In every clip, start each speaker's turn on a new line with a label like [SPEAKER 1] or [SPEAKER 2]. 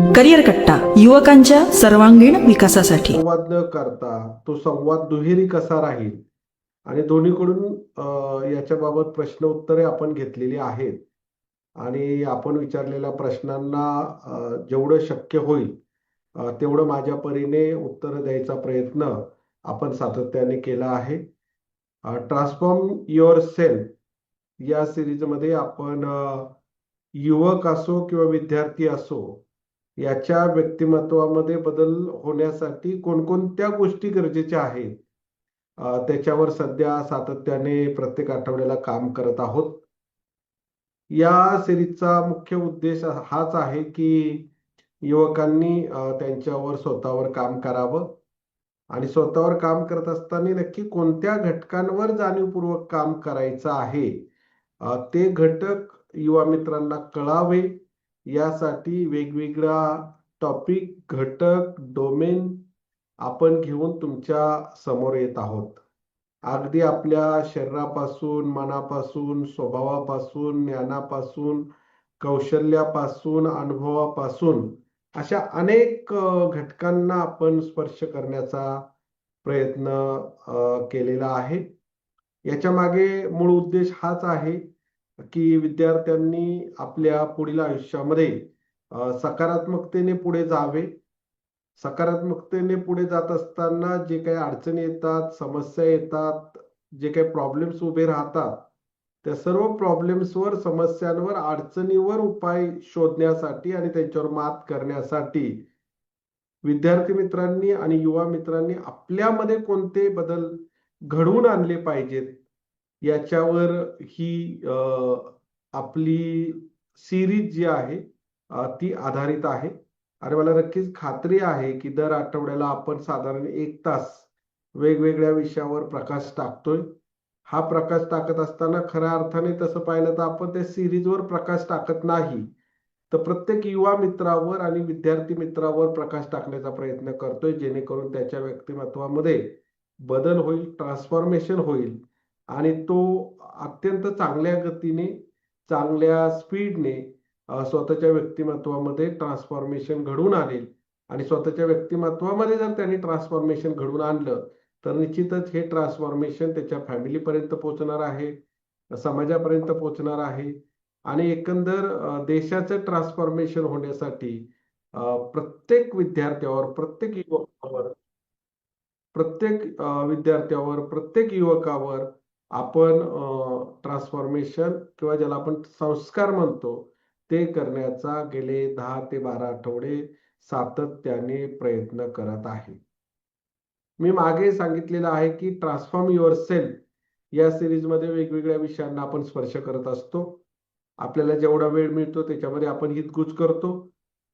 [SPEAKER 1] Career कट्टा, युवकांच्या सर्वांगीण विकासासाठी.
[SPEAKER 2] संवाद न करता तो संवाद दुहेरी कसा राहील आणि दोन्हीकडून याच्याबाबत प्रश्न उत्तरे आपण घेतलेली आहेत आणि आपण विचारलेल्या प्रश्नांना जेवढं शक्य होईल तेवढं माझ्या परीने उत्तर द्यायचा प्रयत्न आपण सातत्याने केला आहे. ट्रान्सफॉर्म युअर सेल्फ या सिरीजमध्ये आपण युवक असो किंवा विद्यार्थी असो याच्या व्यक्तिमत्वामध्ये बदल होण्यासाठी कोणकोणत्या गोष्टी गरजेच्या आहेत त्याच्यावर सध्या सातत्याने प्रत्येक आठवड्याला काम करत आहोत. या सिरीजचा मुख्य उद्देश हाच आहे की युवकांनी त्यांच्यावर स्वतःवर काम करावं आणि स्वतःवर काम करत असताना नक्की कोणत्या घटकांवर जाणीवपूर्वक काम करायचं आहे ते घटक युवा मित्रांना कळावे यासाठी वेगवेगळा टॉपिक, घटक, डोमेन आपण घेऊन तुमच्या समोर येत आहोत. अगदी आपल्या शरीरापासून, मनापासून, स्वभावापासून, ज्ञानापासून, कौशल्यापासून, अनुभवापासून अशा अनेक घटकांना आपण स्पर्श करण्याचा प्रयत्न केलेला आहे. याच्या मागे मूळ उद्देश हाच आहे की विद्यार्थ्यांनी आपल्या पुढील आयुष्यामध्ये सकारात्मकतेने पुढे जावे. सकारात्मकतेने पुढे जात असताना जे काही अडचणी येतात, समस्या येतात, जे काही प्रॉब्लेम्स उभे राहतात त्या सर्व प्रॉब्लेम्सवर, समस्यांवर, अडचणीवर उपाय शोधण्यासाठी आणि त्यांच्यावर मात करण्यासाठी विद्यार्थी मित्रांनी आणि युवा मित्रांनी आपल्यामध्ये कोणते बदल घडवून आणले पाहिजेत याच्यावर ही आपली सिरीज जी आहे ती आधारित आहे. आणि मला नक्कीच खात्री आहे की दर आठवड्याला आपण साधारण 1 तास वेगवेगळ्या विषयावर प्रकाश टाकतोय. हा प्रकाश टाकत असताना खऱ्या अर्थाने तसं पाहिलं तर आपण त्या सिरीजवर प्रकाश टाकत नाही, तर प्रत्येक युवा मित्रावर आणि विद्यार्थी मित्रावर प्रकाश टाकण्याचा प्रयत्न करतोय जेणेकरून त्याच्या व्यक्तिमत्वामध्ये बदल होईल, ट्रान्सफॉर्मेशन होईल आणि तो अत्यंत चांगल्या गतीने, चांगल्या स्पीडने स्वतःच्या व्यक्तिमत्वामध्ये ट्रान्सफॉर्मेशन घडवून आणेल. आणि स्वतःच्या व्यक्तिमत्वामध्ये जर त्यांनी ट्रान्सफॉर्मेशन घडवून आणलं तर निश्चितच हे ट्रान्सफॉर्मेशन त्याच्या फॅमिलीपर्यंत पोहोचणार आहे, समाजापर्यंत पोहोचणार आहे आणि एकंदर देशाचं ट्रान्सफॉर्मेशन होण्यासाठी प्रत्येक विद्यार्थ्यावर, प्रत्येक युवकावर, प्रत्येक विद्यार्थ्यावर, प्रत्येक युवकावर आपण ट्रान्सफॉर्मेशन किंवा ज्याला आपण संस्कार म्हणतो ते करण्याचा गेले 10 ते 12 आठवडे सातत्याने प्रयत्न करत आहे. मी मागे सांगितलेलं आहे की ट्रान्सफॉर्म युअर सेल्फ या सिरीजमध्ये वेगवेगळ्या विषयांना आपण स्पर्श करत असतो. आपल्याला जेवढा वेळ मिळतो त्याच्यामध्ये आपण हितगुज करतो,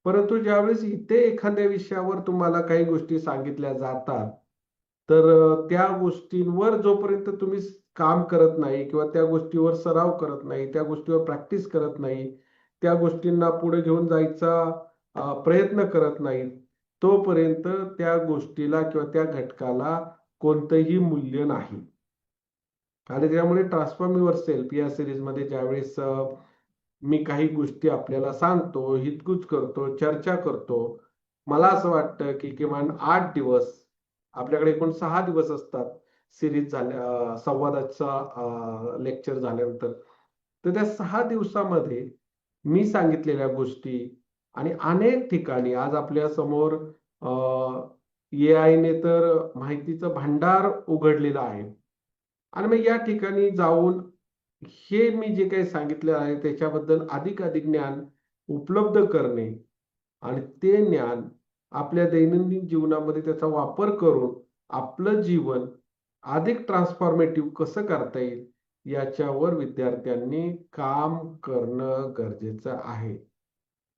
[SPEAKER 2] परंतु ज्यावेळेस इथे एखाद्या विषयावर तुम्हाला काही गोष्टी सांगितल्या जातात तर त्या गोष्टींवर जोपर्यंत तुम्ही काम करत नाही किंवा त्या गोष्टीवर सराव करत नाही, त्या गोष्टीवर प्रॅक्टिस करत नाही, त्या गोष्टींना पुढे घेऊन जायचा प्रयत्न करत नाही, तोपर्यंत त्या गोष्टीला किंवा त्या घटकाला कोणतंही मूल्य नाही. आणि त्यामुळे ट्रान्सफॉर्म युअर सेल्फ या सिरीजमध्ये ज्यावेळेस मी काही गोष्टी आपल्याला सांगतो, हितगुज करतो, चर्चा करतो, मला असं वाटतं की किमान 8 दिवस, आपल्याकडे एकूण 6 दिवस असतात सिरीज झाल्या संवादाचा लेक्चर झाल्यानंतर, तर त्या 6 दिवसामध्ये मी सांगितलेल्या गोष्टी आणि अनेक ठिकाणी आज आपल्या समोर AI ने तर माहितीचं भांडार उघडलेलं आहे आणि मग या ठिकाणी जाऊन हे मी जे काही सांगितलं आहे त्याच्याबद्दल अधिक ज्ञान उपलब्ध करणे आणि ते ज्ञान आपल्या दैनंदिन जीवनामध्ये त्याचा वापर करून आपलं जीवन अधिक ट्रान्सफॉर्मेटिव्ह कसं करता येईल याच्यावर विद्यार्थ्यांनी काम करणं गरजेचं आहे.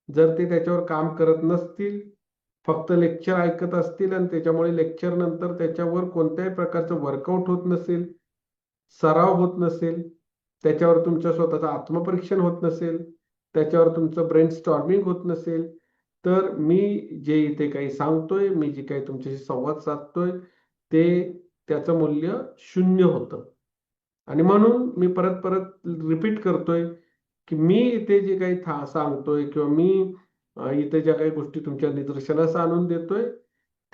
[SPEAKER 2] जर ते त्याच्यावर काम करत नसतील, फक्त लेक्चर ऐकत असतील आणि त्याच्यामुळे लेक्चर नंतर त्याच्यावर कोणत्याही प्रकारचं वर्कआउट होत नसेल, सराव होत नसेल, त्याच्यावर तुमचं स्वतःचं आत्मपरीक्षण होत नसेल, त्याच्यावर तुमचं ब्रेन स्टॉर्मिंग होत नसेल, तर मी जे इथे काही सांगतोय, मी जे काही तुमच्याशी संवाद साधतोय ते त्याचं मूल्य 0 होतं. आणि म्हणून मी परत रिपीट करतोय की मी इथे जे काही सांगतोय किंवा मी इथे ज्या काही गोष्टी तुमच्या निदर्शनास आणून देतोय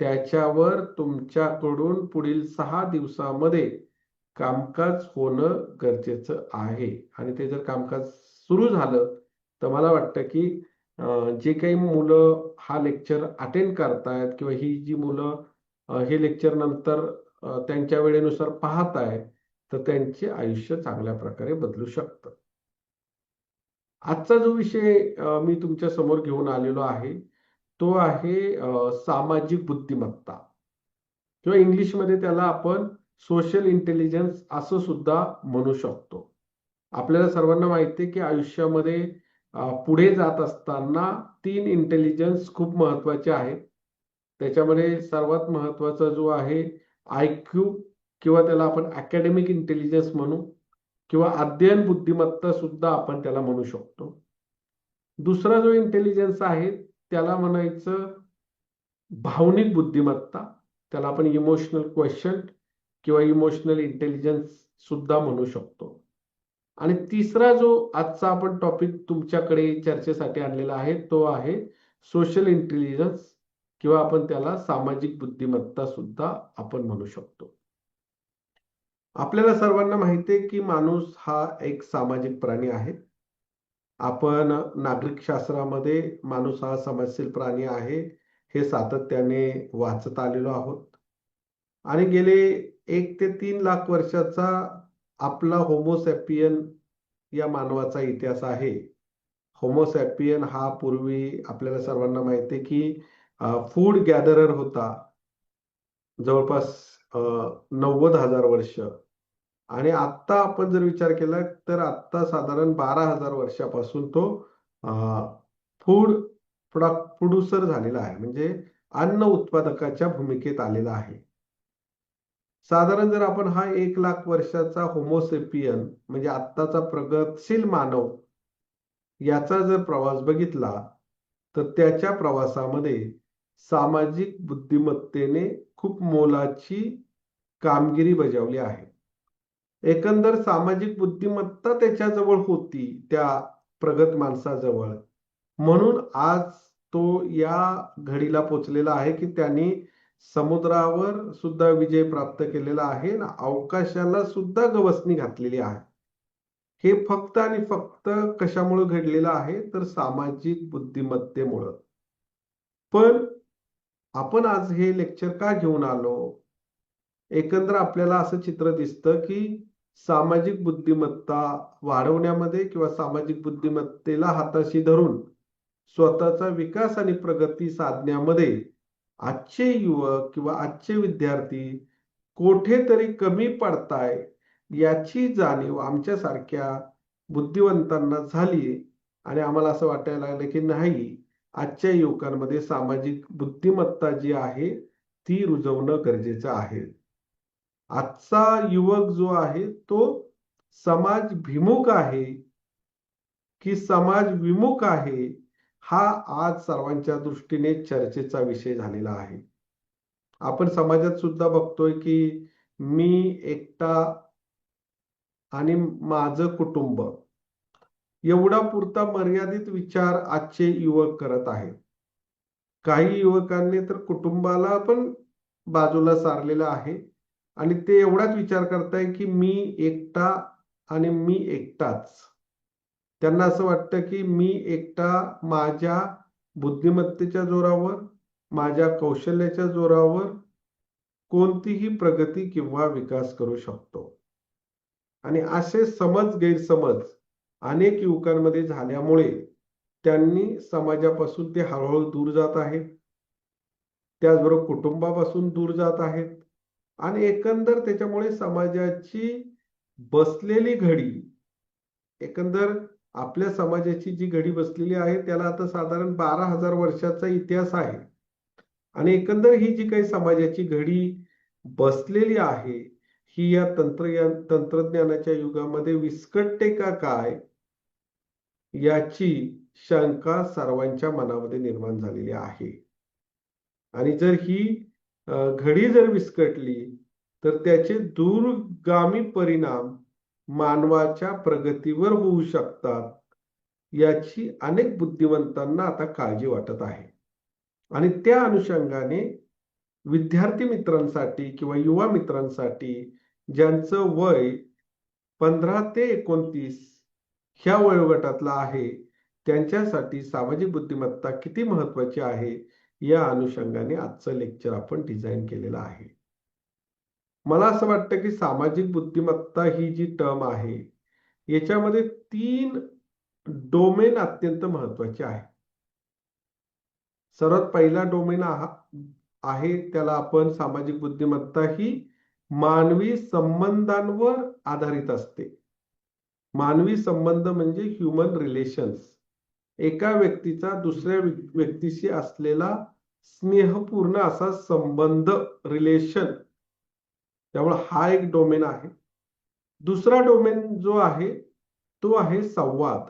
[SPEAKER 2] त्याच्यावर तुमच्याकडून पुढील 6 दिवसामध्ये कामकाज होणं गरजेचं आहे. आणि ते जर कामकाज सुरू झालं तर मला वाटतं की जे काही मुलं हा लेक्चर अटेंड करतायत किंवा ही जी मुलं हे लेक्चर नंतर त्यांच्या वेळेनुसार पाहत आहेत तर त्यांचे आयुष्य चांगल्या प्रकारे बदलू शकतं. आजचा जो विषय मी तुमच्या समोर घेऊन आलेलो आहे तो आहे सामाजिक बुद्धिमत्ता किंवा इंग्लिशमध्ये त्याला आपण सोशल इंटेलिजन्स असं सुद्धा म्हणू शकतो. आपल्याला सर्वांना माहिती आहे की आयुष्यामध्ये पुढे जात असताना 3 इंटेलिजन्स खूप महत्वाचे आहेत. त्याच्यामध्ये सर्वात महत्वाचा जो आहे IQ किंवा त्याला आपण अकॅडमिक इंटेलिजन्स म्हणू किंवा अध्ययन बुद्धिमत्ता सुद्धा आपण त्याला म्हणू शकतो. दुसरा जो इंटेलिजन्स आहे त्याला म्हणायचं भावनिक बुद्धिमत्ता, त्याला आपण इमोशनल क्वेश्चन किंवा इमोशनल इंटेलिजन्स सुद्धा म्हणू शकतो. आणि तिसरा जो आजचा आपण टॉपिक तुमच्याकडे चर्चेसाठी आणलेला आहे तो आहे सोशल इंटेलिजन्स किंवा आपण त्याला सामाजिक बुद्धिमत्ता सुद्धा आपण म्हणू शकतो. आपल्याला सर्वांना माहिती आहे की माणूस हा एक सामाजिक प्राणी आहे. आपण नागरिक शास्त्रामध्ये माणूस हा समाजशील प्राणी आहे हे सातत्याने वाचत आलेलो आहोत. आणि गेले 1 ते 3 लाख वर्षाचा आपला होमोसॅपियन या मानवाचा इतिहास आहे. होमोसॅपियन हा पूर्वी आपल्याला सर्वांना माहिती आहे की फूड गॅदरर होता जवळपास 90,000 वर्ष. आणि आत्ता आपण जर विचार केला तर आत्ता साधारण 12,000 वर्षापासून तो फूड प्रोड्युसर झालेला आहे, म्हणजे अन्न उत्पादकाच्या भूमिकेत आलेला आहे. साधारण जर आपण हा 1 लाख वर्षाचा होमोसेपियन म्हणजे आत्ताचा प्रगतशील मानव याचा जर प्रवास बघितला तर त्याच्या प्रवासामध्ये सामाजिक बुद्धिमत्तेने खूप मोलाची कामगिरी बजावली आहे. एकंदर सामाजिक बुद्धिमत्ता त्याच्याजवळ होती त्या प्रगत माणसाजवळ, म्हणून आज तो या घडीला पोचलेला आहे की त्यांनी समुद्रावर सुद्धा विजय प्राप्त केलेला आहे आणि अवकाशाला सुद्धा गवसणी घातलेली आहे. हे फक्त आणि फक्त कशामुळे घडलेलं आहे तर सामाजिक बुद्धिमत्तेमुळं. पण आपण आज हे लेक्चर का घेऊन आलो? एकंदर आपल्याला असं चित्र दिसतं की सामाजिक बुद्धिमत्ता वाढवण्यामध्ये किंवा सामाजिक बुद्धिमत्तेला हाताशी धरून स्वतःचा विकास आणि प्रगती साधण्यामध्ये आजचे युवक किंवा आजचे विद्यार्थी कुठेतरी कमी पडताय याची जाणीव आमच्यासारख्या बुद्धिवंतांना झाली. आणि आम्हाला असं वाटायला लागलं की नाही, आजच्या युवकांमध्ये सामाजिक बुद्धिमत्ता जी आहे ती रुजवणं गरजेचं आहे. आजचा युवक जो आहे तो समाजभिमुख आहे की समाज विमुख आहे हा आज सर्वांच्या दृष्टीने चर्चेचा विषय झालेला आहे. आपण समाजात सुद्धा बघतोय की मी एकटा आणि माझं कुटुंब एवढा पुरता मर्यादित विचार आजचे युवक करत आहेत. काही युवकांनी तर कुटुंबाला पण बाजूला सारलेलं आहे आणि ते एवढाच विचार करताय की मी एकटा आणि मी एकटाच. त्यांना असं वाटतं की मी एकटा माझ्या बुद्धिमत्तेच्या जोरावर, माझ्या कौशल्याच्या जोरावर कोणतीही प्रगती किंवा विकास करू शकतो. आणि असे गैरसमज अनेक युवकांमध्ये झाल्यामुळे त्यांनी समाजापासून ते हळूहळू दूर जात आहेत. त्याचबरोबर कुटुंबापासून दूर जात आहेत आणि एकंदर त्याच्यामुळे समाजाची बसलेली घडी, एकंदर आपल्या समाजाची जी घडी बसलेली आहे त्याला आता साधारण 12,000 वर्षाचा इतिहास आहे. आणि एकंदर ही जी काही समाजाची घडी बसलेली आहे ही या तंत्रज्ञानाच्या युगामध्ये विस्कटते का काय याची शंका सर्वांच्या मनामध्ये निर्माण झालेली आहे. आणि जर ही घडी जर विस्कटली तर त्याचे दूरगामी परिणाम मानवाच्या प्रगतीवर होऊ शकतात. याची अनेक बुद्धिमंतांना आता काळजी वाटत आहे. आणि त्या अनुषंगाने विद्यार्थी मित्रांसाठी किंवा युवा मित्रांसाठी ज्यांचं वय 15 ते 29 ह्या वयोगटातला आहे, त्यांच्यासाठी सामाजिक बुद्धिमत्ता किती महत्वाची आहे या अनुषंगाने आजचं लेक्चर आपण डिझाईन केलेलं आहे. मला असं वाटतं की सामाजिक बुद्धिमत्ता ही जी टर्म आहे, याच्यामध्ये 3 डोमेन अत्यंत महत्वाचे आहे. सर्वात पहिला डोमेन आहे त्याला आपण सामाजिक बुद्धिमत्ता ही मानवी संबंधांवर आधारित असते. मानवी संबंध म्हणजे ह्युमन रिलेशन्स. एका व्यक्तीचा दुसऱ्या व्यक्तीशी असलेला स्नेहपूर्ण असा संबंध, रिलेशन. त्यामुळे हा एक डोमेन आहे. दुसरा डोमेन जो आहे तो आहे संवाद.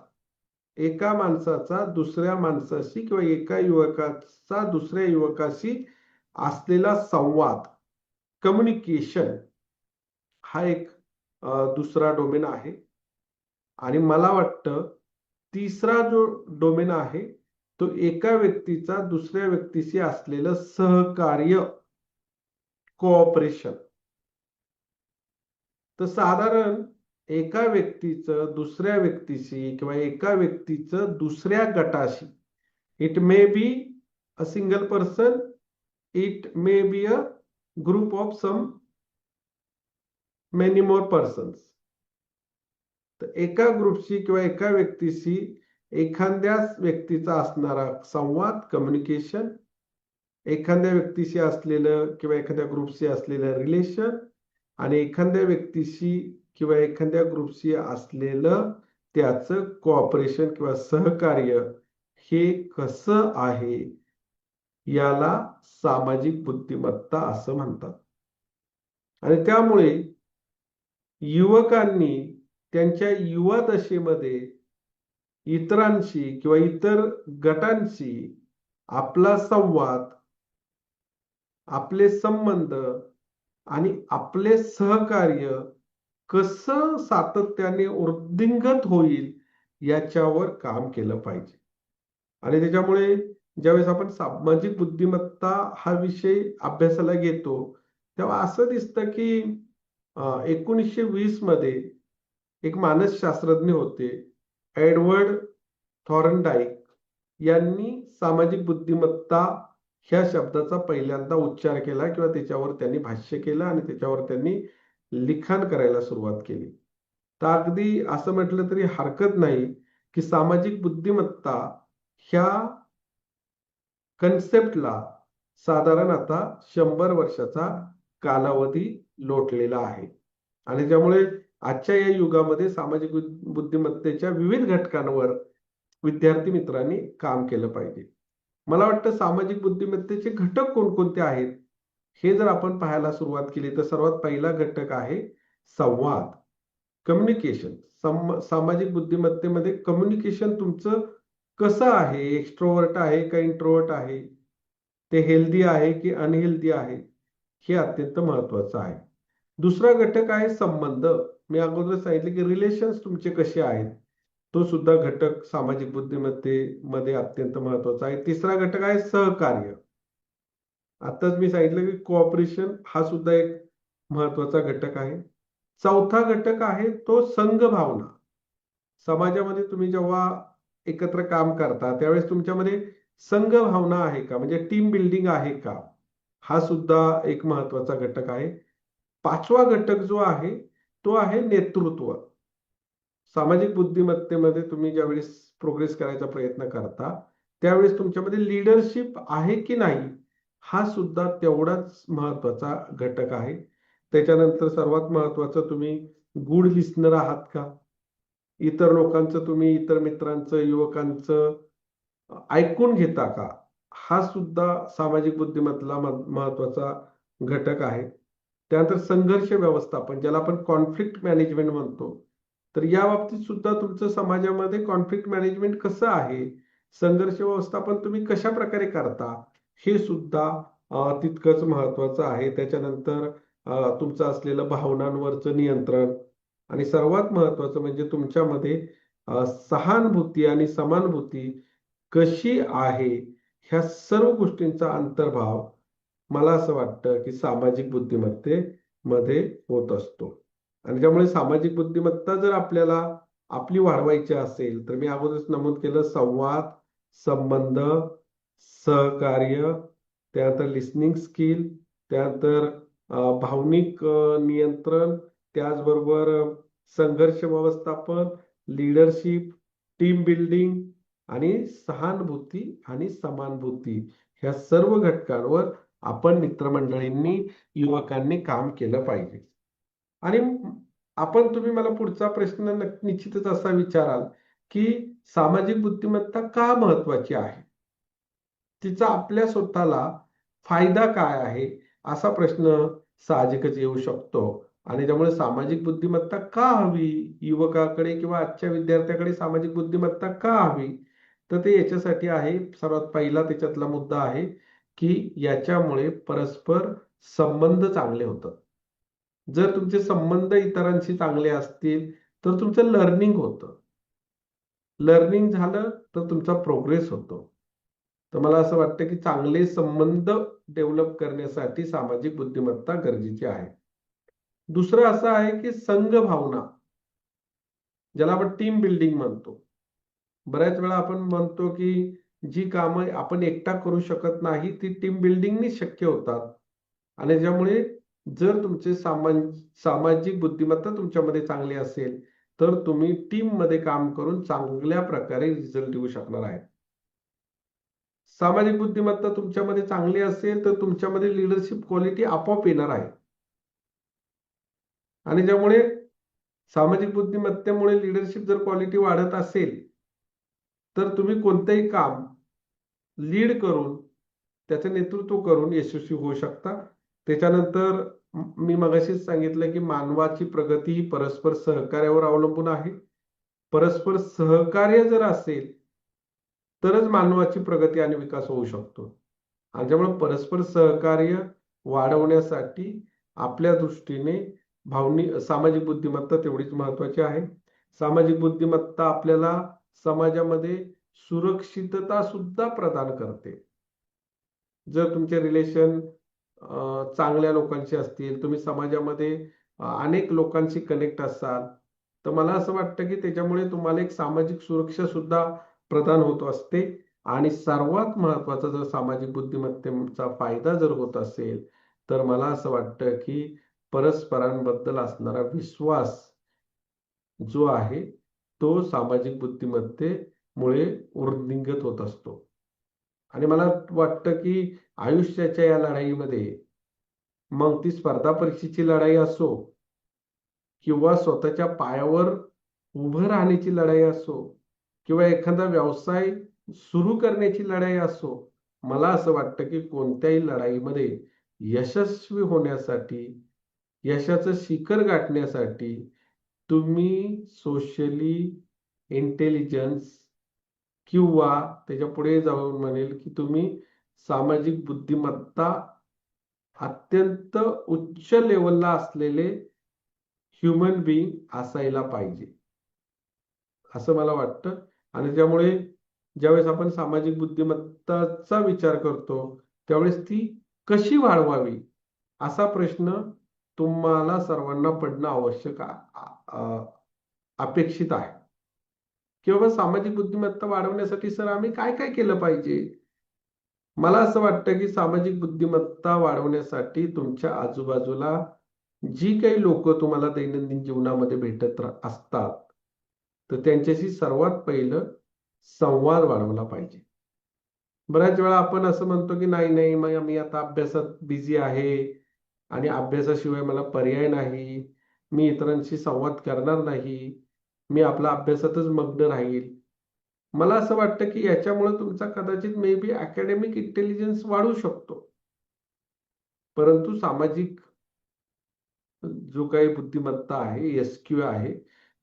[SPEAKER 2] एका माणसाचा दुसऱ्या माणसाशी किंवा एका युवकाचा दुसऱ्या युवकाशी असलेला संवाद, कम्युनिकेशन, हा एक दुसरा डोमेन आहे. आणि मला वाटतं तिसरा जो डोमेन आहे तो एका व्यक्तीचा दुसऱ्या व्यक्तीशी असलेलं सहकार्य, कोऑपरेशन. तर साधारण एका व्यक्तीचं दुसऱ्या व्यक्तीशी किंवा एका व्यक्तीचं दुसऱ्या गटाशी, it may be a single person, it may be a group of some many more persons. तर एका ग्रुपशी किंवा एका व्यक्तीशी एखाद्या व्यक्तीचा असणारा संवाद, कम्युनिकेशन, एखाद्या व्यक्तीशी असलेलं किंवा एखाद्या ग्रुपशी असलेलं रिलेशन, आणि एखाद्या व्यक्तीशी किंवा एखाद्या ग्रुपशी असलेलं त्याचं कोऑपरेशन किंवा सहकार्य, हे कसं आहे याला सामाजिक बुद्धिमत्ता असं म्हणतात. आणि त्यामुळे युवकांनी त्यांच्या युवा दशेमध्ये इतरांशी किंवा इतर गटांशी आपला संवाद, आपले संबंध आणि आपले सहकार्य कसं सातत्याने वृद्धिंगत होईल याच्यावर काम केलं पाहिजे. आणि त्याच्यामुळे ज्यावेळेस आपण सामाजिक बुद्धिमत्ता हा विषय अभ्यासाला घेतो तेव्हा असं दिसतं की 1920 मध्ये एक मानसशास्त्रज्ञ होते, एडवर्ड थॉर्नडाईक यांनी सामाजिक बुद्धिमत्ता ह्या शब्दाचा पहिल्यांदा उच्चार केला किंवा त्याच्यावर त्यांनी भाष्य केलं आणि त्याच्यावर त्यांनी लिखाण करायला सुरुवात केली. तर अगदी असं म्हटलं तरी हरकत नाही की सामाजिक बुद्धिमत्ता ह्या कन्सेप्टला साधारण आता 100 वर्षाचा कालावधी लोटलेला आहे. आणि त्यामुळे आजच्या या युगामध्ये सामाजिक बुद्धिमत्तेच्या विविध घटकांवर विद्यार्थी मित्रांनी काम केलं पाहिजे. मला वाटतं सामाजिक बुद्धिमत्तेचे घटक कोणकोणते आहेत हे जर आपण पाहायला सुरुवात केली तर सर्वात पहिला घटक आहे संवाद, कम्युनिकेशन. सामाजिक बुद्धिमत्तेमध्ये कम्युनिकेशन तुमचं कसं आहे, एक्स्ट्रोवर्ट आहे का इंट्रोवर्ट आहे, ते हेल्दी आहे की अनहेल्दी आहे, हे अत्यंत महत्वाचं आहे. दुसरा घटक आहे संबंध. मी अगोदर सांगितले की रिलेशन्स तुमचे कसे आहेत, तो सुद्धा घटक सामाजिक बुद्धिमत्तेमध्ये अत्यंत महत्वाचा आहे. तिसरा घटक आहे सहकार्य. आताच मी सांगितलं की कोऑपरेशन हा सुद्धा एक महत्वाचा घटक आहे. चौथा घटक आहे तो संघभावना. समाजामध्ये तुम्ही जेव्हा एकत्र काम करता त्यावेळेस तुमच्यामध्ये संघभावना आहे का, म्हणजे टीम बिल्डिंग आहे का, हा सुद्धा एक महत्वाचा घटक आहे. पाचवा घटक जो आहे तो आहे नेतृत्व. सामाजिक बुद्धिमत्तेमध्ये तुम्ही ज्यावेळेस प्रोग्रेस करायचा प्रयत्न करता त्यावेळेस तुमच्यामध्ये लीडरशिप आहे की नाही, हा सुद्धा तेवढाच महत्वाचा घटक आहे. त्याच्यानंतर सर्वात महत्वाचं, तुम्ही गुड लिस्नर आहात का, इतर लोकांचं, तुम्ही इतर मित्रांचं, युवकांचं ऐकून घेता का, हा सुद्धा सामाजिक बुद्धिमत्तेला महत्वाचा घटक आहे. त्यानंतर संघर्ष व्यवस्थापन, ज्याला आपण कॉन्फ्लिक्ट मॅनेजमेंट म्हणतो, तर या बाबतीत सुद्धा तुमचं समाजामध्ये कॉन्फ्लिक्ट मॅनेजमेंट कसं आहे, संघर्ष व्यवस्थापन तुम्ही कशा प्रकारे करता, हे सुद्धा तितकंच महत्वाचं आहे. त्याच्यानंतर तुमचं असलेलं भावनांवरचं नियंत्रण, आणि सर्वात महत्वाचं म्हणजे तुमच्यामध्ये सहानुभूती आणि समानुभूती कशी आहे, ह्या सर्व गोष्टींचा अंतर्भाव मला असं वाटतं की सामाजिक बुद्धिमत्तेमध्ये होत असतो. आणि त्यामुळे सामाजिक बुद्धिमत्ता जर आपल्याला आपली वाढवायची असेल तर मी अगोदरच नमूद केलं, संवाद, संबंध, सहकार्य, त्यानंतर लिसनिंग स्किल, त्यानंतर भावनिक नियंत्रण, त्याचबरोबर संघर्ष व्यवस्थापन, लीडरशिप, टीम बिल्डिंग आणि सहानुभूती आणि समानुभूती, ह्या सर्व घटकांवर आपण मित्रमंडळींनी, युवकांनी काम केलं पाहिजे. आणि तुम्ही मला पुढचा प्रश्न निश्चितच असा विचाराल की सामाजिक बुद्धिमत्ता का महत्वाची आहे, तिचा आपल्या स्वतःला फायदा काय आहे, असा प्रश्न साहजिकच येऊ शकतो. आणि त्यामुळे सामाजिक बुद्धिमत्ता का हवी युवकाकडे किंवा आजच्या विद्यार्थ्याकडे, सामाजिक बुद्धिमत्ता का हवी, तर ते याच्यासाठी आहे, सर्वात पहिला त्याच्यातला मुद्दा आहे की याच्यामुळे परस्पर संबंध चांगले होतात. जर तुमचे संबंध इतरांशी चांगले असतील तर तुमचं लर्निंग होतं. लर्निंग झालं तर तुमचा प्रोग्रेस होतो. तर मला असं वाटतं की चांगले संबंध डेव्हलप करण्यासाठी सामाजिक बुद्धिमत्ता गरजेची आहे. दुसरं असं आहे की संघ भावना, ज्याला आपण टीम बिल्डिंग म्हणतो. बऱ्याच वेळा आपण म्हणतो की जी कामं आपण एकटा करू शकत नाही ती टीम बिल्डिंगनी शक्य होतात. आणि त्यामुळे जर तुमचे सामाजिक बुद्धिमत्ता तुमच्यामध्ये चांगली असेल तर तुम्ही टीम मध्ये काम करून चांगल्या प्रकारे रिझल्ट देऊ शकणार आहे. सामाजिक बुद्धिमत्ता तुमच्यामध्ये चांगली असेल तर तुमच्यामध्ये लीडरशिप क्वालिटी आपोआप येणार आहे. आणि त्यामुळे सामाजिक बुद्धिमत्तेमुळे लीडरशिप जर क्वालिटी वाढत असेल तर तुम्ही कोणतेही काम लीड करून, त्याचं नेतृत्व करून यशस्वी होऊ शकता. त्याच्यानंतर मी मगाशीच सांगितलं की मानवाची प्रगती ही परस्पर सहकार्यावर अवलंबून आहे. परस्पर सहकार्य जर असेल तरच मानवाची प्रगती आणि विकास होऊ शकतो. आणि त्यामुळे परस्पर सहकार्य वाढवण्यासाठी आपल्या दृष्टीने सामाजिक बुद्धिमत्ता तेवढीच महत्वाची आहे. सामाजिक बुद्धिमत्ता आपल्याला समाजामध्ये सुरक्षितता सुद्धा प्रदान करते. जर तुमचे रिलेशन चांगल्या लोकांशी असतील, तुम्ही समाजामध्ये अनेक लोकांशी कनेक्ट असाल, तर मला असं वाटतं की त्याच्यामुळे तुम्हाला एक सामाजिक सुरक्षा सुद्धा प्रदान होत असते. आणि सर्वात महत्वाचा, जर सामाजिक बुद्धिमत्तेचा फायदा जर होत असेल तर मला असं वाटतं की परस्परांबद्दल असणारा विश्वास जो आहे तो सामाजिक बुद्धिमत्तेमुळे वृद्धिंगत होत असतो. आणि मला वाटतं की आयुष्याच्या या लढाईमध्ये, मग ती स्पर्धा परीक्षेची लढाई असो किंवा स्वतःच्या पायावर उभं राहण्याची लढाई असो किंवा एखादा व्यवसाय सुरू करण्याची लढाई असो, मला असं वाटतं की कोणत्याही लढाईमध्ये यशस्वी होण्यासाठी, यशाचं शिखर गाठण्यासाठी तुम्ही सोशली इंटेलिजन्स किंवा त्याच्या पुढे जाऊन म्हणेल की तुम्ही सामाजिक बुद्धिमत्ता अत्यंत उच्च लेवलला असलेले ह्युमन बीइंग असायला पाहिजे, असं मला वाटतं. आणि त्यामुळे ज्यावेळेस आपण सामाजिक बुद्धिमत्ताचा विचार करतो त्यावेळेस ती कशी वाढवावी असा प्रश्न तुम्हाला सर्वांना पडणं आवश्यक अपेक्षित आहे. किंवा सामाजिक बुद्धिमत्ता वाढवण्यासाठी सर आम्ही काय काय केलं पाहिजे. मला असं वाटतं की सामाजिक बुद्धिमत्ता वाढवण्यासाठी तुमच्या आजूबाजूला जी काही लोक तुम्हाला दैनंदिन जीवनामध्ये भेटत असतात तर त्यांच्याशी सर्वात पहिलं संवाद वाढवला पाहिजे. बऱ्याच वेळा आपण असं म्हणतो की नाही नाही, मग मी आता अभ्यासात बिझी आहे आणि अभ्यासाशिवाय मला पर्याय नाही, मी इतरांशी संवाद करणार नाही, मी आपल्या अभ्यासातच मग्न राहील. मला असं वाटतं की याच्यामुळे तुमचा कदाचित मे बी अकॅडमिक इंटेलिजन्स वाढू शकतो, परंतु सामाजिक जो काही बुद्धिमत्ता आहे, एसक्यू आहे,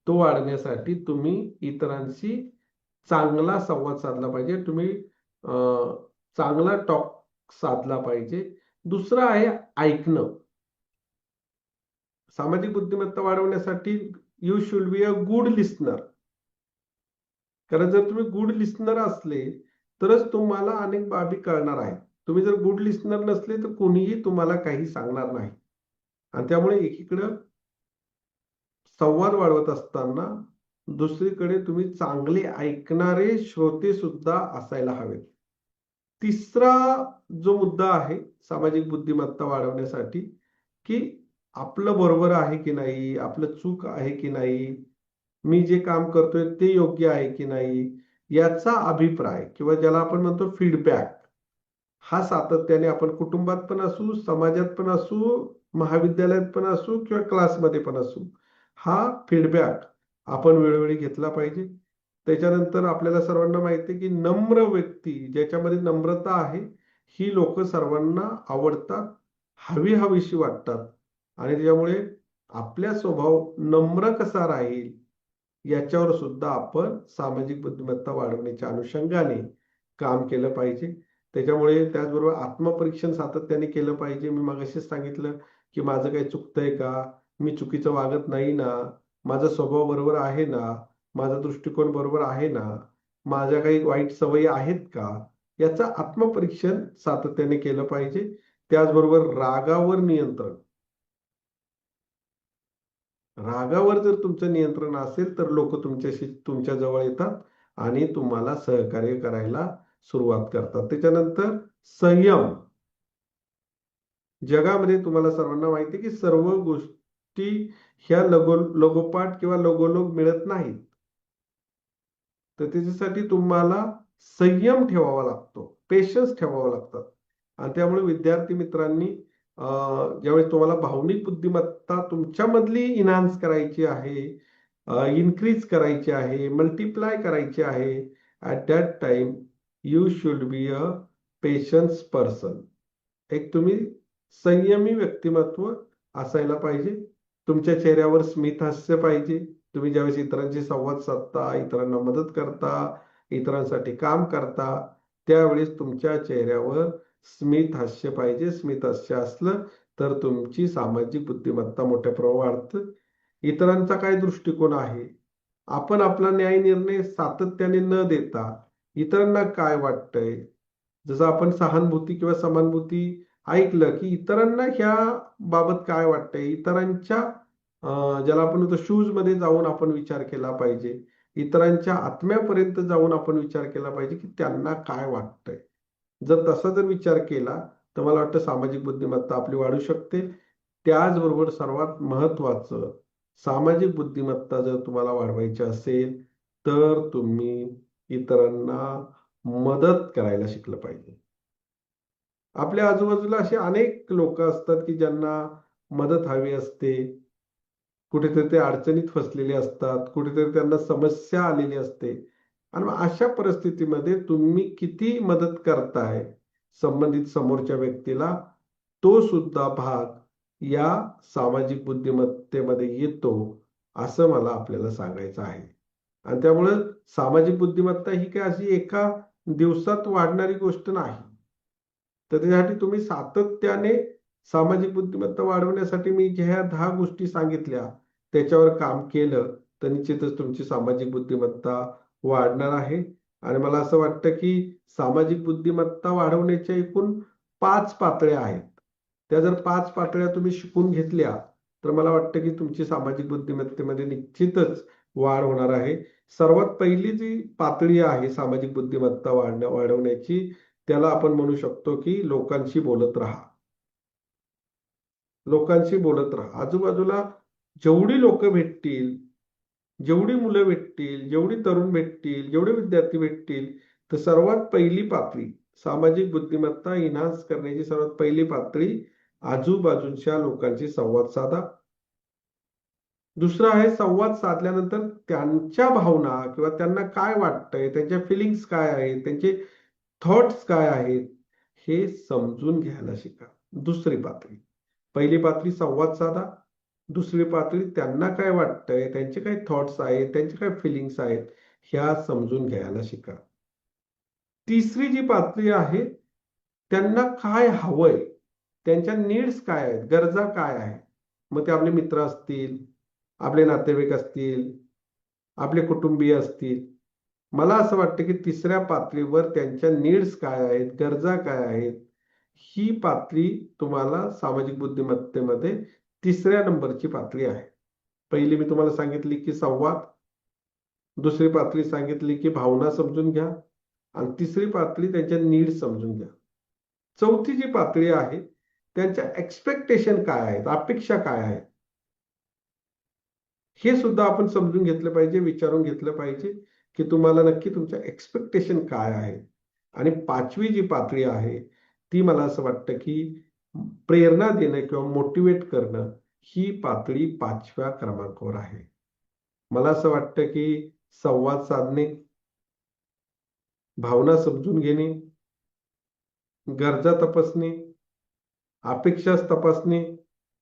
[SPEAKER 2] तो वाढण्यासाठी तुम्ही इतरांशी चांगला संवाद साधला पाहिजे. तुम्ही चांगला टॉक साधला पाहिजे. दुसरं आहे ऐकणं. सामाजिक बुद्धिमत्ता वाढवण्यासाठी you should be a good listener. कारण जर तुम्ही गुड लिस्नर असले तरच तुम्हाला अनेक बाबी कळणार आहेत. तुम्ही जर गुड लिस्नर नसले तर कोणीही तुम्हाला काही सांगणार नाही. आणि त्यामुळे एकीकडं संवाद वाढवत असताना दुसरीकडे तुम्ही चांगले ऐकणारे श्रोते सुद्धा असायला हवेत. तिसरा जो मुद्दा आहे सामाजिक बुद्धिमत्ता वाढवण्यासाठी, की आपलं बरोबर आहे की नाही, आपलं चूक आहे की नाही, मी जे काम करतोय ते योग्य आहे की नाही, याचा अभिप्राय किंवा ज्याला आपण म्हणतो फीडबॅक, हा सातत्याने आपण कुटुंबात पण असू, समाजात पण असू, महाविद्यालयात पण असू किंवा क्लासमध्ये पण असू, हा फीडबॅक आपण वेळोवेळी घेतला पाहिजे. त्याच्यानंतर आपल्याला सर्वांना माहिती आहे की नम्र व्यक्ती ज्याच्यामध्ये नम्रता आहे, ही लोक सर्वांना आवडतात, हवीहवीशी वाटतात. आणि त्यामुळे आपला स्वभाव नम्र कसा राहील याच्यावर सुद्धा आपण सामाजिक बुद्धिमत्ता वाढवण्याच्या अनुषंगाने काम केलं पाहिजे. त्याच्यामुळे त्याचबरोबर आत्मपरीक्षण सातत्याने केलं पाहिजे. मी मगाशीच सांगितलं की माझं काही चुकतंय का, मी चुकीचं वागत नाही ना, माझा स्वभाव बरोबर आहे ना, माझा दृष्टिकोन बरोबर आहे ना, माझ्या काही वाईट सवयी आहेत का, याचं आत्मपरीक्षण सातत्याने केलं पाहिजे. त्याचबरोबर रागावर नियंत्रण, रागावर जर तुमचं नियंत्रण असेल तर लोक तुमच्या जवळ येतात आणि तुम्हाला सहकार्य करायला सुरुवात करतात. त्याच्यानंतर संयम. जगामध्ये तुम्हाला सर्वांना माहिती आहे की सर्व गोष्टी ह्या लगोपाठ किंवा लगोलग मिळत नाहीत. तर त्याच्यासाठी तुम्हाला संयम ठेवावा लागतो, पेशन्स ठेवावा लागतात. आणि त्यामुळे विद्यार्थी मित्रांनी ज्यावेळेस तुम्हाला भावनिक बुद्धिमत्ता तुमच्यामधली इन्हान्स करायची आहे, इन्क्रीज करायची आहे, मल्टिप्लाय करायची आहे, at that time you should be a patience person. एक तुम्ही संयमी व्यक्तिमत्व असायला पाहिजे. तुमच्या चेहऱ्यावर स्मित हास्य पाहिजे. तुम्ही ज्यावेळेस इतरांशी संवाद साधता, इतरांना मदत करता, इतरांसाठी काम करता, त्यावेळेस तुमच्या चेहऱ्यावर स्मित हास्य पाहिजे. स्मित हास्य असलं तर तुमची सामाजिक बुद्धिमत्ता मोठ्या प्रमाणात वाढते. इतरांचा काय दृष्टिकोन आहे, आपण आपला न्याय निर्णय सातत्याने न देता इतरांना काय वाटतंय, जसं आपण सहानुभूती किंवा समानुभूती ऐकलं की इतरांना ह्या बाबत काय वाटतंय, इतरांच्या ज्याला आपण म्हणतो शूज मध्ये जाऊन आपण विचार केला पाहिजे. इतरांच्या आत्म्यापर्यंत जाऊन आपण विचार केला पाहिजे की त्यांना काय वाटतंय. जर विचार केला तर मला वाटतं सामाजिक बुद्धिमत्ता आपली वाढू शकते. त्याचबरोबर सर्वात महत्वाचं, सामाजिक बुद्धिमत्ता जर तुम्हाला वाढवायची असेल तर तुम्ही इतरांना मदत करायला शिकलं पाहिजे. आपल्या आजूबाजूला असे अनेक लोक असतात की ज्यांना मदत हवी असते. कुठेतरी ते अडचणीत फसलेले असतात, कुठेतरी त्यांना समस्या आलेली असते. आणि मग अशा परिस्थितीमध्ये तुम्ही किती मदत करताय संबंधित समोरच्या व्यक्तीला, तो सुद्धा भाग या सामाजिक बुद्धिमत्तेमध्ये येतो, असं मला आपल्याला सांगायचं आहे. आणि त्यामुळं सामाजिक बुद्धिमत्ता ही काय अशी एका दिवसात वाढणारी गोष्ट नाही. तर त्यासाठी तुम्ही सातत्याने सामाजिक बुद्धिमत्ता वाढवण्यासाठी मी ज्या 10 गोष्टी सांगितल्या त्याच्यावर काम केलं तर निश्चितच तुमची सामाजिक बुद्धिमत्ता वाढणार आहे. आणि मला असं वाटतं की सामाजिक बुद्धिमत्ता वाढवण्याच्या एकूण 5 पातळ्या आहेत. त्या जर 5 पातळ्या तुम्ही शिकून घेतल्या तर मला वाटतं की तुमची सामाजिक बुद्धिमत्तेमध्ये निश्चितच वाढ होणार आहे. सर्वात पहिली जी पातळी आहे सामाजिक बुद्धिमत्ता वाढवण्याची, त्याला आपण म्हणू शकतो की लोकांशी बोलत राहा. लोकांशी बोलत राहा. आजूबाजूला जेवढी लोक भेटतील, जेवढी मुलं भेटतील, जेवढी तरुण भेटतील, जेवढे विद्यार्थी भेटतील, तर सर्वात पहिली पातळी सामाजिक बुद्धिमत्ता इन्हान्स करण्याची सर्वात पहिली पातळी आजूबाजूच्या लोकांशी संवाद साधा. दुसरं आहे संवाद साधल्यानंतर त्यांच्या भावना किंवा त्यांना काय वाटतंय, त्यांच्या फिलिंग्स काय आहेत, त्यांचे थॉट्स काय आहेत, हे समजून घ्यायला शिका. दुसरी पातळी. पहिली पातळी संवाद साधा. दुसरी पातळी त्यांना काय वाटतंय, त्यांचे काय थॉट्स आहेत, त्यांचे काय फिलिंग्स आहेत, ह्या समजून घ्यायला शिका. तिसरी जी पातळी आहे, त्यांना काय हवंय, त्यांच्या नीड्स काय आहेत, गरजा काय आहेत. मग ते आपले मित्र असतील, आपले नातेवाईक असतील, आपले कुटुंबीय असतील, मला असं वाटतं की तिसऱ्या पातळीवर त्यांच्या नीड्स काय आहेत, गरजा काय आहेत, ही पातळी तुम्हाला सामाजिक बुद्धिमत्तेमध्ये तिसऱ्या नंबरची पातळी आहे. पहिली मी तुम्हाला सांगितली की संवाद, दुसरी पातळी सांगितली की भावना समजून घ्या, आणि तिसरी पातळी त्यांच्या नीड समजून घ्या. चौथी जी पातळी आहे त्यांच्या एक्सपेक्टेशन काय आहेत, अपेक्षा काय आहेत, हे सुद्धा आपण समजून घेतलं पाहिजे, विचारून घेतलं पाहिजे की तुम्हाला नक्की तुमच्या एक्सपेक्टेशन काय आहेत. आणि पाचवी जी पातळी आहे ती मला असं वाटतं की प्रेरणा देणं किंवा मोटिवेट करणं, ही पातळी 5व्या क्रमांकावर आहे. मला असं वाटतं की संवाद साधणे, भावना समजून घेणे, गरजा तपासणे, अपेक्षा तपासणे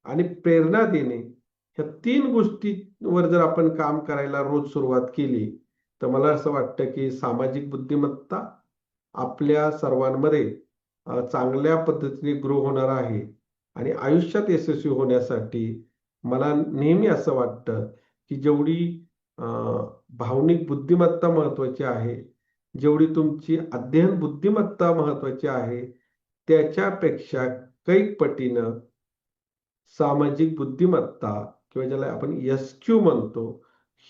[SPEAKER 2] आणि प्रेरणा देणे, ह्या 3 गोष्टींवर जर आपण काम करायला रोज सुरुवात केली, तर मला असं वाटतं की सामाजिक बुद्धिमत्ता आपल्या सर्वांमध्ये चांगल्या पद्धतीने ग्रो होणार आहे. आणि आयुष्यात यशस्वी होण्यासाठी मला नेहमी असं वाटतं की जेवढी अ, भावनिक बुद्धिमत्ता महत्वाची आहे, जेवढी तुमची अध्ययन बुद्धिमत्ता महत्वाची आहे, त्याच्यापेक्षा कैक पटीनं सामाजिक बुद्धिमत्ता किंवा ज्याला आपण एस-क्यू म्हणतो,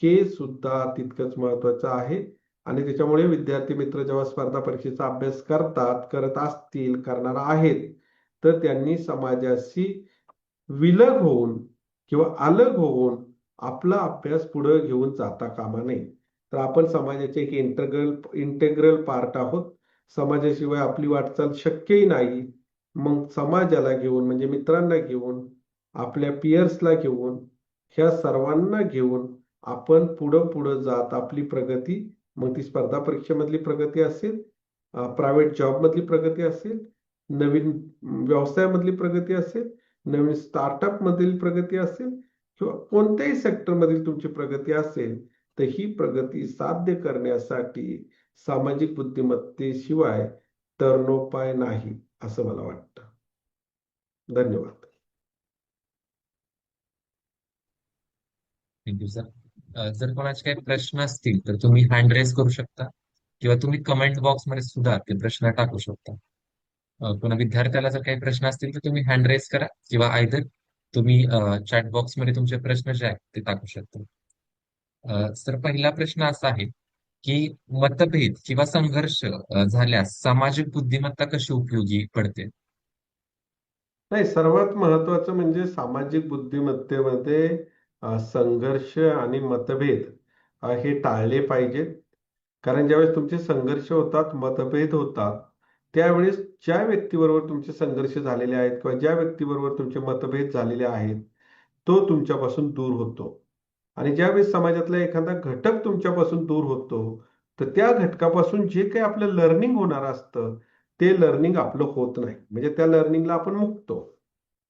[SPEAKER 2] हे सुद्धा तितकंच महत्वाचं आहे. आणि त्याच्यामुळे विद्यार्थी मित्र जेव्हा स्पर्धा परीक्षेचा अभ्यास करत असतील, करणार आहेत, तर त्यांनी समाजाशी विलग होऊन किंवा अलग होऊन आपला अभ्यास पुढे घेऊन जाता कामा नये. तर आपण समाजाचे एक इंटेग्रल पार्ट आहोत. समाजाशिवाय आपली वाटचाल शक्यही नाही. मग समाजाला घेऊन म्हणजे मित्रांना घेऊन, आपल्या पियर्सला घेऊन, ह्या सर्वांना घेऊन आपण पुढं पुढं जात आपली प्रगती, मग ती स्पर्धा परीक्षेमधली प्रगती असेल, प्रायव्हेट जॉबमधली प्रगती असेल, नवीन व्यवसायामधली प्रगती असेल, नवीन स्टार्टअप मधील प्रगती असेल, किंवा कोणत्याही सेक्टरमधील तुमची प्रगती असेल, तर ही प्रगती साध्य करण्यासाठी सामाजिक बुद्धिमत्तेशिवाय तरणोपाय नाही, असं मला वाटतं. धन्यवाद.
[SPEAKER 3] Thank you sir. जर कोणाचे काही प्रश्न असतील तर तुम्ही हँड रेज करू शकता किंवा तुम्ही कमेंट बॉक्समध्ये सुद्धा ते प्रश्न टाकू शकता. कोणा विद्यार्थ्याला जर काही प्रश्न असतील तर तुम्ही हँड रेज करा किंवा आयदर तुम्ही चॅट बॉक्समध्ये तुमचे प्रश्न जे आहेत ते टाकू शकता. सर, पहिला प्रश्न असा आहे की मतभेद किंवा संघर्ष झाल्यास सामाजिक बुद्धिमत्ता कशी उपयोगी पडते?
[SPEAKER 2] नाही, सर्वात महत्वाचं म्हणजे सामाजिक बुद्धिमत्तेमध्ये संघर्ष आणि मतभेद हे टाळले पाहिजेत. कारण ज्यावेळेस तुमचे संघर्ष होतात, मतभेद होतात, त्यावेळेस ज्या व्यक्तीबरोबर तुमचे संघर्ष झालेले आहेत किंवा ज्या व्यक्तीबरोबर तुमचे मतभेद झालेले आहेत, तो तुमच्यापासून दूर होतो. आणि ज्यावेळेस समाजातला एखादा घटक तुमच्यापासून दूर होतो, तर त्या घटकापासून जे काही आपलं लर्निंग होणार असतं, ते लर्निंग आपलं होत नाही. म्हणजे त्या लर्निंगला आपण मुकतो.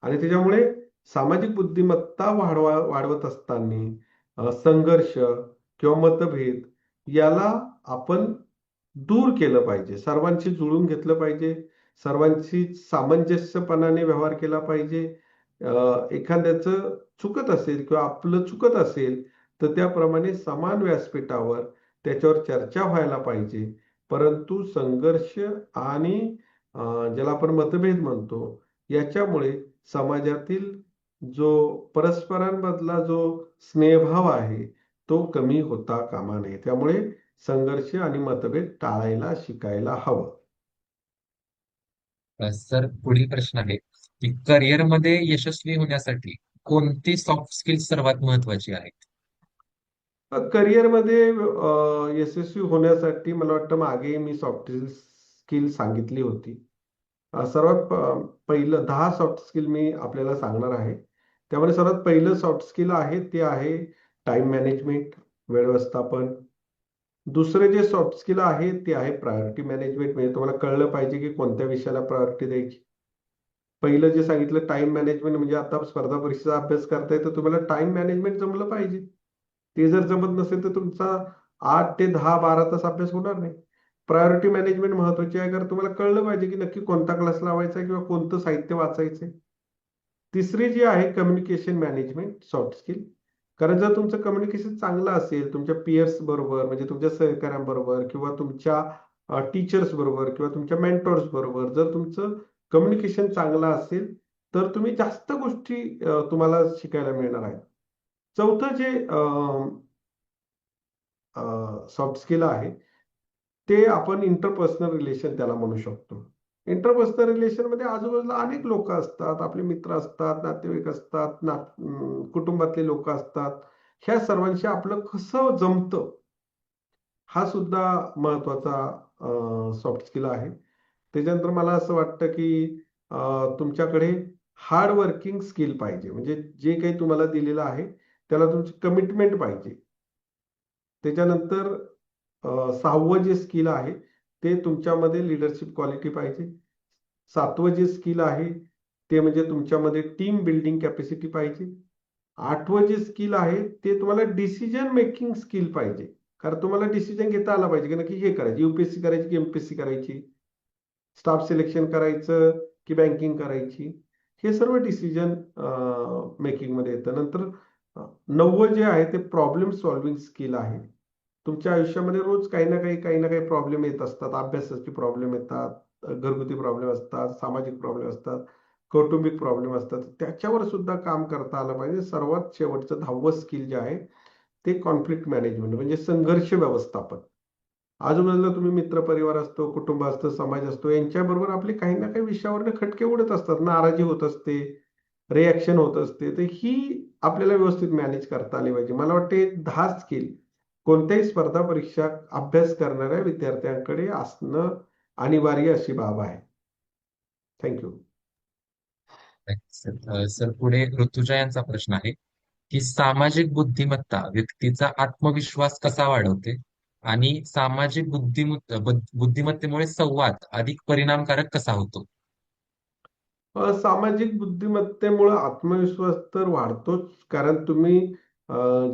[SPEAKER 2] आणि त्याच्यामुळे सामाजिक बुद्धिमत्ता वाढवत असताना संघर्ष किंवा मतभेद याला आपण दूर केलं पाहिजे. सर्वांशी जुळून घेतलं पाहिजे. सर्वांशी सामंजस्यपणाने व्यवहार केला पाहिजे. एखाद्याचं चुकत असेल किंवा आपलं चुकत असेल, तर त्याप्रमाणे समान व्यासपीठावर त्याच्यावर चर्चा व्हायला पाहिजे. परंतु संघर्ष आणि ज्याला आपण मतभेद म्हणतो, याच्यामुळे समाजातील जो परस्परांमधला जो स्नेहभाव आहे, तो कमी होता कामा नये. त्यामुळे संघर्ष आणि मतभेद टाळायला शिकायला हवं.
[SPEAKER 3] सर, पुढील प्रश्न आहे की करिअरमध्ये यशस्वी होण्यासाठी कोणती सॉफ्ट स्किल्स सर्वात महत्वाची आहेत?
[SPEAKER 2] करिअरमध्ये यशस्वी होण्यासाठी मला वाटतं मागे मी सॉफ्ट स्किल सांगितली होती. सर्वात पहिलं 10 सॉफ्ट स्किल मी आपल्याला सांगणार आहे. त्यामध्ये सर्वात पहिलं सॉफ्ट स्किल आहे ते आहे टाइम मॅनेजमेंट, वेळ व्यवस्थापन. दुसरं जे सॉफ्ट स्किल आहे ते आहे प्रायोरिटी मॅनेजमेंट. म्हणजे तुम्हाला कळलं पाहिजे की कोणत्या विषयाला प्रायोरिटी द्यायची. पहिलं जे सांगितलं टाइम मॅनेजमेंट, म्हणजे आता स्पर्धा परीक्षेचा अभ्यास करताय तर तुम्हाला टाइम मॅनेजमेंट जमलं पाहिजे. ते जर जमत नसेल तर तुमचा 8 ते 10, 12 तास अभ्यास होणार नाही. प्रायोरिटी मॅनेजमेंट महत्वाची आहे, कारण तुम्हाला कळलं पाहिजे की नक्की कोणता क्लास लावायचा किंवा कोणतं साहित्य वाचायचंय. तिसरी जी आहे कम्युनिकेशन मॅनेजमेंट सॉफ्ट स्किल. कारण जर तुमचं कम्युनिकेशन चांगलं असेल तुमच्या पियर्स बरोबर म्हणजे तुमच्या सहकाऱ्यांबरोबर किंवा तुमच्या टीचर्स बरोबर किंवा तुमच्या मेंटॉर्स बरोबर जर तुमचं कम्युनिकेशन चांगलं असेल तर तुम्ही जास्त गोष्टी तुम्हाला शिकायला मिळणार आहेत. चौथं जे सॉफ्ट स्किल आहे ते आपण इंटरपर्सनल रिलेशन त्याला म्हणू शकतो. इंटरपर्सनल रिलेशन मध्ये आजूबाजूला अनेक लोक असतात, आपले मित्र असतात, नातेवाईक असतात, कुटुंबातले लोक असतात. ह्या सर्वांशी आपलं कसं जमतं हा सुद्धा महत्वाचा सॉफ्ट स्किल आहे. त्याच्यानंतर मला असं वाटतं की तुमच्याकडे हार्ड वर्किंग स्किल पाहिजे, म्हणजे जे काही तुम्हाला दिलेलं आहे त्याला तुमची कमिटमेंट पाहिजे. त्याच्यानंतर सहावं जे स्किल आहे ते तुमच्यामध्ये लिडरशिप क्वालिटी पाहिजे. सातवं जे स्किल आहे ते म्हणजे तुमच्यामध्ये टीम बिल्डिंग कॅपॅसिटी पाहिजे. आठवं जे स्किल आहे ते तुम्हाला डिसिजन मेकिंग स्किल पाहिजे, कारण तुम्हाला डिसिजन घेता आला पाहिजे की नक्की हे करायचं, युपीएससी करायची की एमपीएससी करायची, स्टाफ सिलेक्शन करायचं की बँकिंग करायची, हे सर्व डिसिजन मेकिंग मध्ये येतं. नंतर नववं जे आहे ते प्रॉब्लेम सॉल्व्हिंग स्किल आहे. तुमच्या आयुष्यामध्ये रोज काही ना काही प्रॉब्लेम येत असतात. अभ्यासाचे प्रॉब्लेम येतात, घरगुती प्रॉब्लेम असतात, सामाजिक प्रॉब्लेम असतात, कौटुंबिक प्रॉब्लेम असतात. त्याच्यावर सुद्धा काम करता आलं पाहिजे. सर्वात शेवटचं 10वं स्किल जे आहे ते कॉन्फ्लिक्ट मॅनेजमेंट म्हणजे संघर्ष व्यवस्थापन. आजूबाजूला तुम्ही मित्र परिवार असतो, कुटुंब असतं, समाज असतो, यांच्याबरोबर आपले काही ना काही विषयावर खटके उडत असतात, नाराजी होत असते, रिॲक्शन होत असते. तर ही आपल्याला व्यवस्थित मॅनेज करता आली पाहिजे. मला वाटते 10 स्किल कोणत्याही स्पर्धा परीक्षा अभ्यास करणाऱ्या विद्यार्थ्यांकडे असणं अनिवार्य अशी बाब आहे. थँक्यू.
[SPEAKER 3] सर पुढे ऋतुजा यांचा प्रश्न आहे की सामाजिक बुद्धिमत्ता व्यक्तीचा आत्मविश्वास कसा वाढवते आणि सामाजिक बुद्धिमत्तेमुळे संवाद अधिक परिणामकारक कसा होतो?
[SPEAKER 2] सामाजिक बुद्धिमत्तेमुळे आत्मविश्वास तर वाढतोच, कारण तुम्ही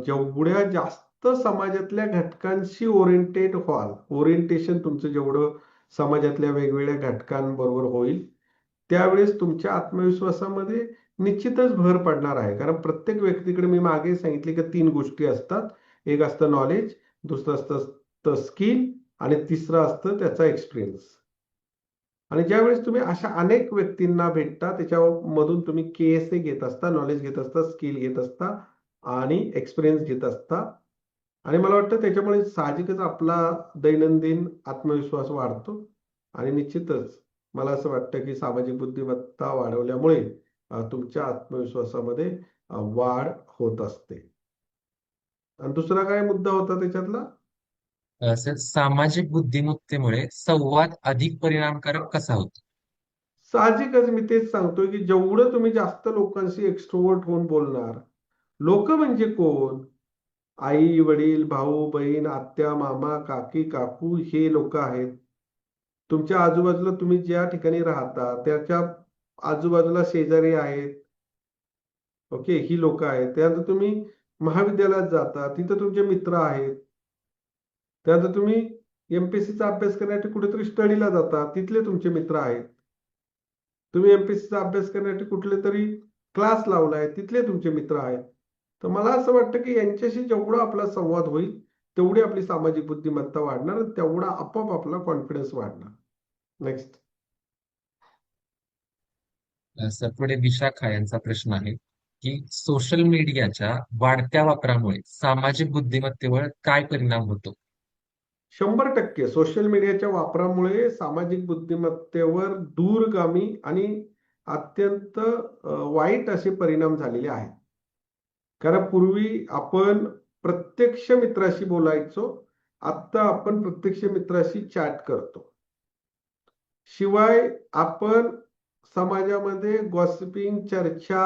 [SPEAKER 2] जेवढ्या जास्त समाजातल्या घटकांशी ओरिएंटेड व्हाल, ओरिएंटेशन तुमचं जेवढं समाजातल्या वेगवेगळ्या घटकांबरोबर होईल त्यावेळेस तुमच्या आत्मविश्वासामध्ये निश्चितच भर पडणार आहे. कारण प्रत्येक व्यक्तीकडे मी मागे सांगितले की 3 गोष्टी असतात. एक असतं नॉलेज, दुसरं असतं स्किल आणि तिसरं असतं त्याचा एक्सपिरियन्स. आणि ज्यावेळेस तुम्ही अशा अनेक व्यक्तींना भेटता त्याच्यामधून तुम्ही केएसए घेत असता, नॉलेज घेत असता, स्किल घेत असता आणि एक्सपिरियन्स घेत असता. आणि मला वाटतं त्याच्यामुळे साहजिकच आपला दैनंदिन आत्मविश्वास वाढतो. आणि निश्चितच मला असं वाटतं की सामाजिक बुद्धिमत्ता वाढवल्यामुळे तुमच्या आत्मविश्वासामध्ये वाढ होत असते. आणि दुसरा काय मुद्दा होता त्याच्यातला?
[SPEAKER 3] सर सामाजिक बुद्धिमत्तेमुळे संवाद अधिक परिणामकारक कसा होतो?
[SPEAKER 2] साहजिकच मी तेच सांगतोय की जेवढं तुम्ही जास्त लोकांशी एक्स्ट्रोवर्ट होऊन बोलणार. लोक म्हणजे कोण? आई वडील भाऊ बहीण आत्या मामा काकी काकू हे लोक आहेत. तुमच्या आजूबाजूला तुम्ही ज्या ठिकाणी राहता त्याच्या आजूबाजूला शेजारी आहेत. ओके, ही लोक आहेत. त्यानंतर तुम्ही महाविद्यालयात जाता तिथं तुमचे मित्र आहेत. त्यानंतर तुम्ही एमपीएससीचा अभ्यास करण्यासाठी कुठेतरी स्टडीला जाता, तिथले तुमचे मित्र आहेत. तुम्ही एमपीएससीचा अभ्यास करण्यासाठी कुठले तरी क्लास लावलाय, तिथले तुमचे मित्र आहेत. तर मला असं वाटतं की यांच्याशी जेवढा आपला संवाद होईल तेवढी आपली सामाजिक बुद्धिमत्ता वाढणार आणि तेवढा आपोआप आपला कॉन्फिडन्स वाढणार. नेक्स्ट.
[SPEAKER 3] सर पुढे विशाखा यांचा प्रश्न आहे की सोशल मीडियाच्या वाढत्या वापरामुळे सामाजिक बुद्धिमत्तेवर काय परिणाम होतो?
[SPEAKER 2] 100% सोशल मीडियाच्या वापरामुळे सामाजिक बुद्धिमत्तेवर दूरगामी आणि अत्यंत वाईट असे परिणाम झालेले आहेत. कारण पूर्वी आपण प्रत्यक्ष मित्राशी बोलायचो, आता आपण प्रत्यक्ष मित्राशी चॅट करतो. शिवाय आपण समाजामध्ये गॉसिपिंग, चर्चा,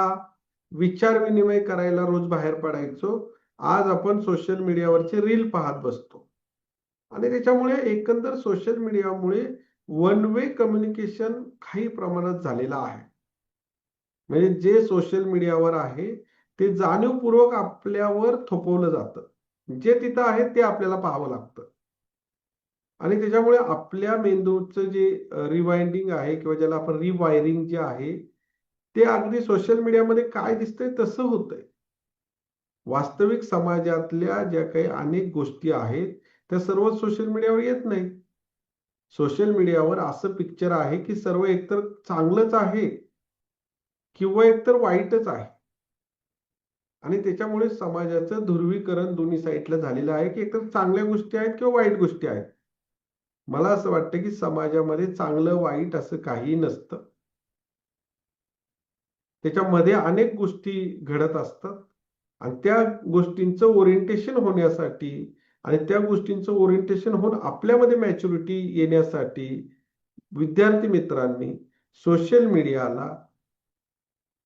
[SPEAKER 2] विचार विनिमय करायला रोज बाहेर पडायचो. आज आपण सोशल मीडियावरचे रील पाहत बसतो. आणि त्याच्यामुळे एकंदर सोशल मीडियामुळे वन वे कम्युनिकेशन काही प्रमाणात झालेलं आहे. म्हणजे जे सोशल मीडियावर आहे ते जाणीवपूर्वक आपल्यावर थोपवलं जातं. जे तिथं आहे ते आपल्याला पाहावं लागतं. आणि त्याच्यामुळे आपल्या मेंदूचं जे रिवाइंडिंग आहे किंवा ज्याला आपण रिवायरिंग जे आहे ते अगदी सोशल मीडियामध्ये काय दिसतंय तसं होतंय. वास्तविक समाजातल्या ज्या काही अनेक गोष्टी आहेत त्या सर्व सोशल मीडियावर येत नाहीत. सोशल मीडियावर असं पिक्चर आहे की सर्व एकतर चांगलंच आहे किंवा एकतर वाईटच आहे. आणि त्याच्यामुळे समाजाचं ध्रुवीकरण दोन्ही साईडला झालेलं आहे की एकतर चांगल्या गोष्टी आहेत किंवा वाईट गोष्टी आहेत. मला असं वाटतं की समाजामध्ये चांगलं वाईट असं काही नसतं. त्याच्यामध्ये अनेक गोष्टी घडत असतात आणि त्या गोष्टींचं ओरिएंटेशन होण्यासाठी आणि त्या गोष्टींचं ओरिएंटेशन होऊन आपल्यामध्ये मॅच्युरिटी येण्यासाठी विद्यार्थी मित्रांनी सोशल मीडियाला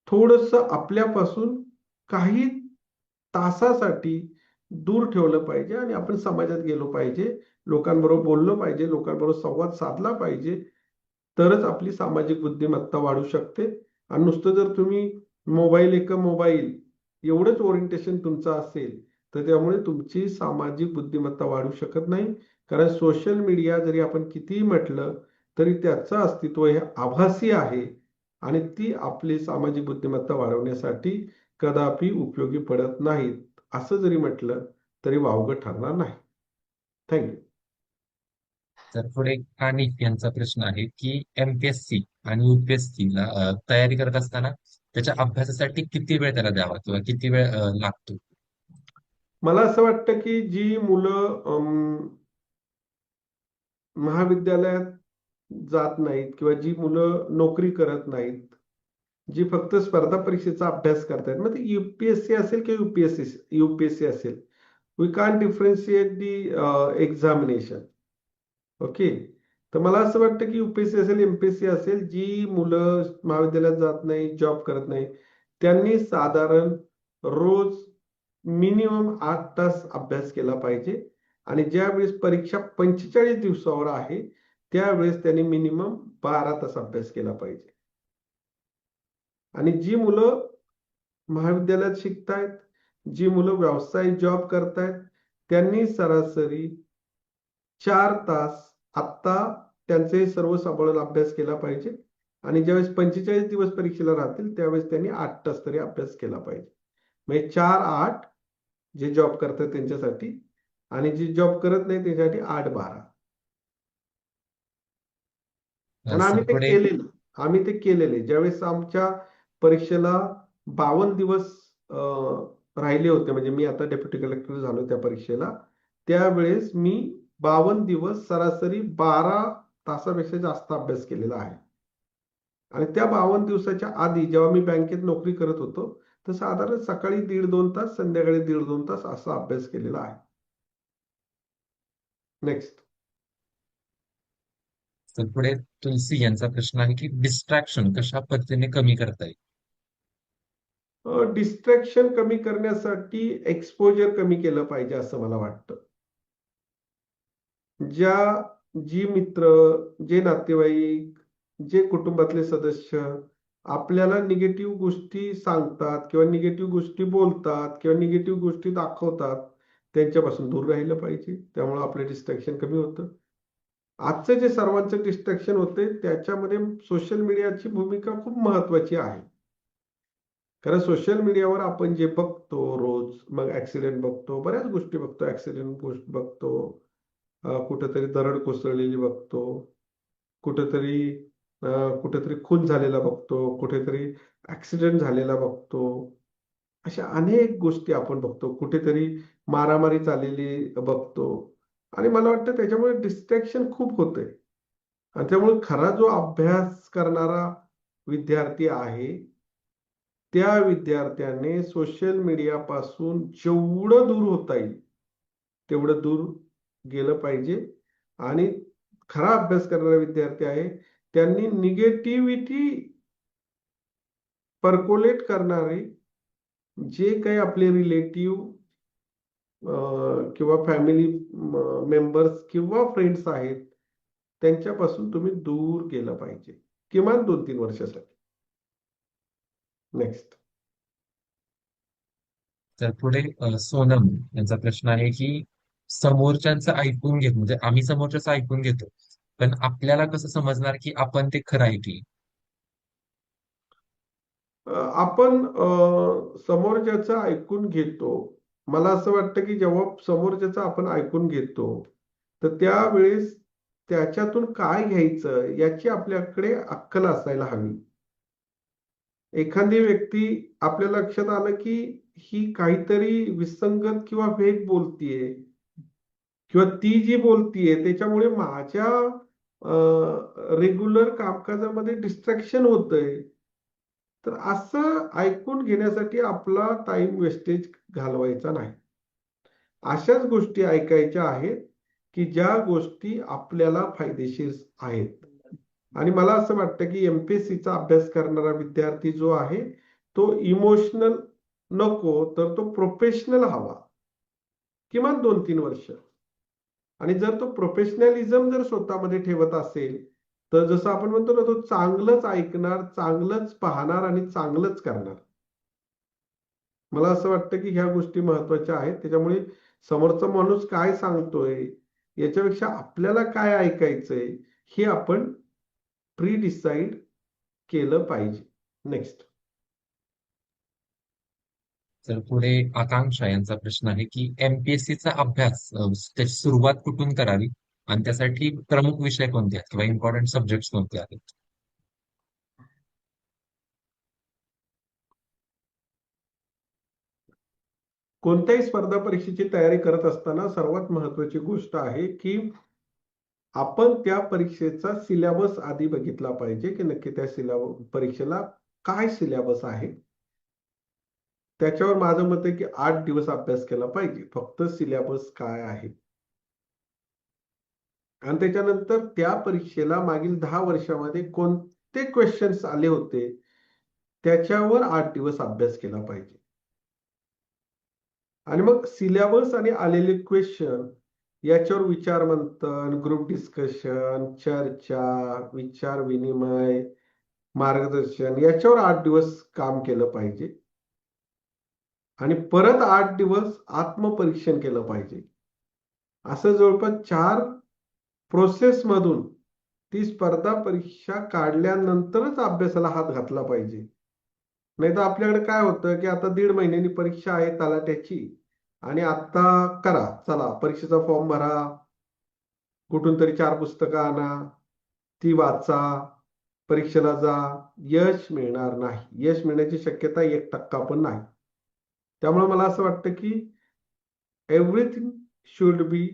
[SPEAKER 2] थोडंसं आपल्यापासून काही तासासाठी दूर ठेवलं पाहिजे आणि आपण समाजात गेलो पाहिजे, लोकांबरोबर बोललं पाहिजे, लोकांबरोबर संवाद साधला पाहिजे. तरच आपली सामाजिक बुद्धिमत्ता वाढू शकते. आणि नुसतं जर तुम्ही मोबाईल एक मोबाईल एवढंच ओरिएंटेशन तुमचं असेल तर त्यामुळे तुमची सामाजिक बुद्धिमत्ता वाढू शकत नाही. कारण सोशल मीडिया जरी आपण कितीही म्हटलं तरी त्याचं अस्तित्व हे आभासी आहे आणि ती आपली सामाजिक बुद्धिमत्ता वाढवण्यासाठी कदापि उपयोगी पडत नाहीत. असं जरी म्हटलं तरी वावगं ठरणार नाही. थँक्यू.
[SPEAKER 3] तर पुढे कानिफ यांचा प्रश्न आहे की एमपीएससी आणि युपीएससी ला तयारी करत असताना त्याच्या अभ्यासासाठी किती वेळ त्याला द्यावा किंवा किती वेळ लागतो?
[SPEAKER 2] मला असं वाटतं की जी मुलं महाविद्यालयात जात नाहीत किंवा जी मुलं नोकरी करत नाहीत, जी फक्त स्पर्धा परीक्षेचा अभ्यास करतायत, मग ते युपीएससी असेल किंवा युपीएससी असेल, we can't differentiate the examination. Okay. तर मला असं वाटतं की युपीएससी असेल एमपीएससी असेल, जी मुलं महाविद्यालयात जात नाही, जॉब करत नाही, त्यांनी साधारण रोज मिनिमम 8 तास अभ्यास केला पाहिजे. आणि ज्या वेळेस परीक्षा 45 दिवसावर आहे त्यावेळेस त्यांनी मिनिमम 12 तास अभ्यास केला पाहिजे. आणि जी मुलं महाविद्यालयात शिकतायत, जी मुलं व्यवसाय जॉब करतायत, त्यांनी सरासरी 4 तास आत्ता त्यांचे सर्व सांभाळून अभ्यास केला पाहिजे. आणि ज्यावेळेस 45 दिवस परीक्षेला राहतील त्यावेळेस त्यांनी 8 तास तरी अभ्यास केला पाहिजे. म्हणजे 4-8 जे जॉब करतात त्यांच्यासाठी आणि जे जॉब करत नाही त्याच्यासाठी 8-12. आणि
[SPEAKER 3] सर पुढे
[SPEAKER 2] आम्ही ते केलेले ज्यावेळेस आमच्या परीक्षेला 52 दिवस राहिले होते, म्हणजे मी आता डेप्युटी कलेक्टर झालो त्या परीक्षेला, त्यावेळेस मी 52 दिवस सरासरी 12 तासापेक्षा जास्त अभ्यास केलेला आहे. आणि त्या 52 दिवसाच्या आधी जेव्हा मी बँकेत नोकरी करत होतो तर साधारण सकाळी 1.5-2 तास, संध्याकाळी 1.5-2 तास असा अभ्यास केलेला आहे. नेक्स्ट.
[SPEAKER 3] तर पुढे तुलसी यांचा प्रश्न आहे की डिस्ट्रॅक्शन कशा पद्धतीने कमी करता येईल?
[SPEAKER 2] डिस्ट्रॅक्शन कमी करण्यासाठी एक्सपोजर कमी केलं पाहिजे असं मला वाटतं. जी मित्र, जे नातेवाईक, जे कुटुंबातले सदस्य आपल्याला निगेटिव्ह गोष्टी सांगतात किंवा निगेटिव्ह गोष्टी बोलतात किंवा निगेटिव्ह गोष्टी दाखवतात त्यांच्यापासून दूर राहिलं पाहिजे. त्यामुळे आपलं डिस्ट्रॅक्शन कमी होतं. आजचं जे सर्वांचं डिस्ट्रॅक्शन होते त्याच्यामध्ये सोशल मीडियाची भूमिका खूप महत्वाची आहे. कारण सोशल मीडियावर आपण जे बघतो रोज, मग ऍक्सिडेंट बघतो, बऱ्याच गोष्टी बघतो, ऍक्सिडेंट गोष्ट बघतो, कुठेतरी दरड कोसळलेली बघतो, कुठेतरी कुठेतरी खून झालेला बघतो, कुठेतरी ऍक्सिडेंट झालेला बघतो. अशा अनेक गोष्टी आपण बघतो, कुठेतरी मारामारी चाललेली बघतो. आणि मला वाटतं त्याच्यामुळे डिस्ट्रॅक्शन खूप होतंय. आणि त्यामुळे खरा जो अभ्यास करणारा विद्यार्थी आहे त्या विद्यार्थ्याने सोशल मीडियापासून जेवढं दूर होता येईल तेवढं दूर गेलं पाहिजे. आणि खरा अभ्यास करणारा विद्यार्थी आहे त्यांनी निगेटिव्हिटी पर्कोलेट करणारे जे काही आपले रिलेटिव्ह किंवा फॅमिली मेंबर्स किंवा फ्रेंड्स आहेत त्यांच्यापासून तुम्ही दूर गेलं पाहिजे किमान 2-3 वर्षासाठी. नेक्स्ट.
[SPEAKER 3] तर पुढे सोनम यांचा प्रश्न आहे की समोरच्यांचं ऐकून घेत म्हणजे आम्ही समोरच्याचं ऐकून घेतो पण आपल्याला कसं समजणार की आपण ते खरं ऐकले?
[SPEAKER 2] आपण समोरच्याचं ऐकून घेतो. मला असं वाटतं की जेव्हा समोरच्याचं आपण ऐकून घेतो तर त्यावेळेस त्याच्यातून काय घ्यायचं याची आपल्याकडे अक्कल असायला हवी. एखादी व्यक्ती आपल्या लक्षात आलं की ही काहीतरी विसंगत किंवा वेग बोलतीये किंवा ती जी बोलतीये त्याच्यामुळे माझ्या रेग्युलर कामकाजामध्ये डिस्ट्रॅक्शन होतंय, तर असं ऐकून घेण्यासाठी आपला टाइम वेस्टेज घालवायचा नाही. अशाच गोष्टी ऐकायच्या आहेत की ज्या गोष्टी आपल्याला फायदेशीर आहेत. आणि मला असं वाटतं की एमपीएससीचा अभ्यास करणारा विद्यार्थी जो आहे तो इमोशनल नको, तर तो प्रोफेशनल हवा, किमान 2-3 वर्ष. आणि जर तो प्रोफेशनलिझम जर स्वतःमध्ये ठेवत असेल तर जसं आपण म्हणतो ना, तो चांगलंच ऐकणार, चांगलंच पाहणार आणि चांगलंच करणार. मला असं वाटतं की ह्या गोष्टी महत्वाच्या आहेत. त्याच्यामुळे समोरचा माणूस काय सांगतोय याच्यापेक्षा आपल्याला काय ऐकायचंय हे आपण प्री डिसाईड केलं पाहिजे. नेक्स्ट.
[SPEAKER 3] तर पुढे आकांक्षा यांचा प्रश्न आहे की एमपीएससीचा अभ्यास त्याची सुरुवात कुठून करावी आणि त्यासाठी प्रमुख विषय कोणते आहेत किंवा इम्पॉर्टंट सब्जेक्ट कोणते आहेत?
[SPEAKER 2] कोणत्याही स्पर्धा परीक्षेची तयारी करत असताना सर्वात महत्वाची गोष्ट आहे की आपण त्या परीक्षेचा सिलेबस आधी बघितला पाहिजे की नक्की त्या परीक्षेला काय सिलेबस आहे. त्याच्यावर माझं मत आहे की 8 दिवस अभ्यास केला पाहिजे. फक्त सिलेबस काय आहे आणि त्याच्यानंतर त्या परीक्षेला मागील 10 वर्षामध्ये कोणते क्वेश्चन्स आले होते त्याच्यावर 8 दिवस अभ्यास केला पाहिजे. आणि मग सिलेबस आणि आलेले क्वेश्चन याच्यावर विचार मंथन, ग्रुप डिस्कशन, चर्चा, विचार विनिमय, मार्गदर्शन याच्यावर 8 दिवस काम केलं पाहिजे. आणि परत 8 दिवस आत्मपरीक्षण केलं पाहिजे. असं जवळपास 4 प्रोसेस मधून ती स्पर्धा परीक्षा काढल्यानंतरच अभ्यासाला हात घातला पाहिजे. नाही तर आपल्याकडे काय होतं की आता 1.5 महिन्यांनी परीक्षा आहे तलाठ्याची आणि आता करा, चला परीक्षेचा फॉर्म भरा, कुठून तरी 4 पुस्तकं आणा, ती वाचा, परीक्षेला जा. यश मिळणार नाही. यश मिळण्याची शक्यता 1% पण नाही. त्यामुळे मला असं वाटतं की everything should be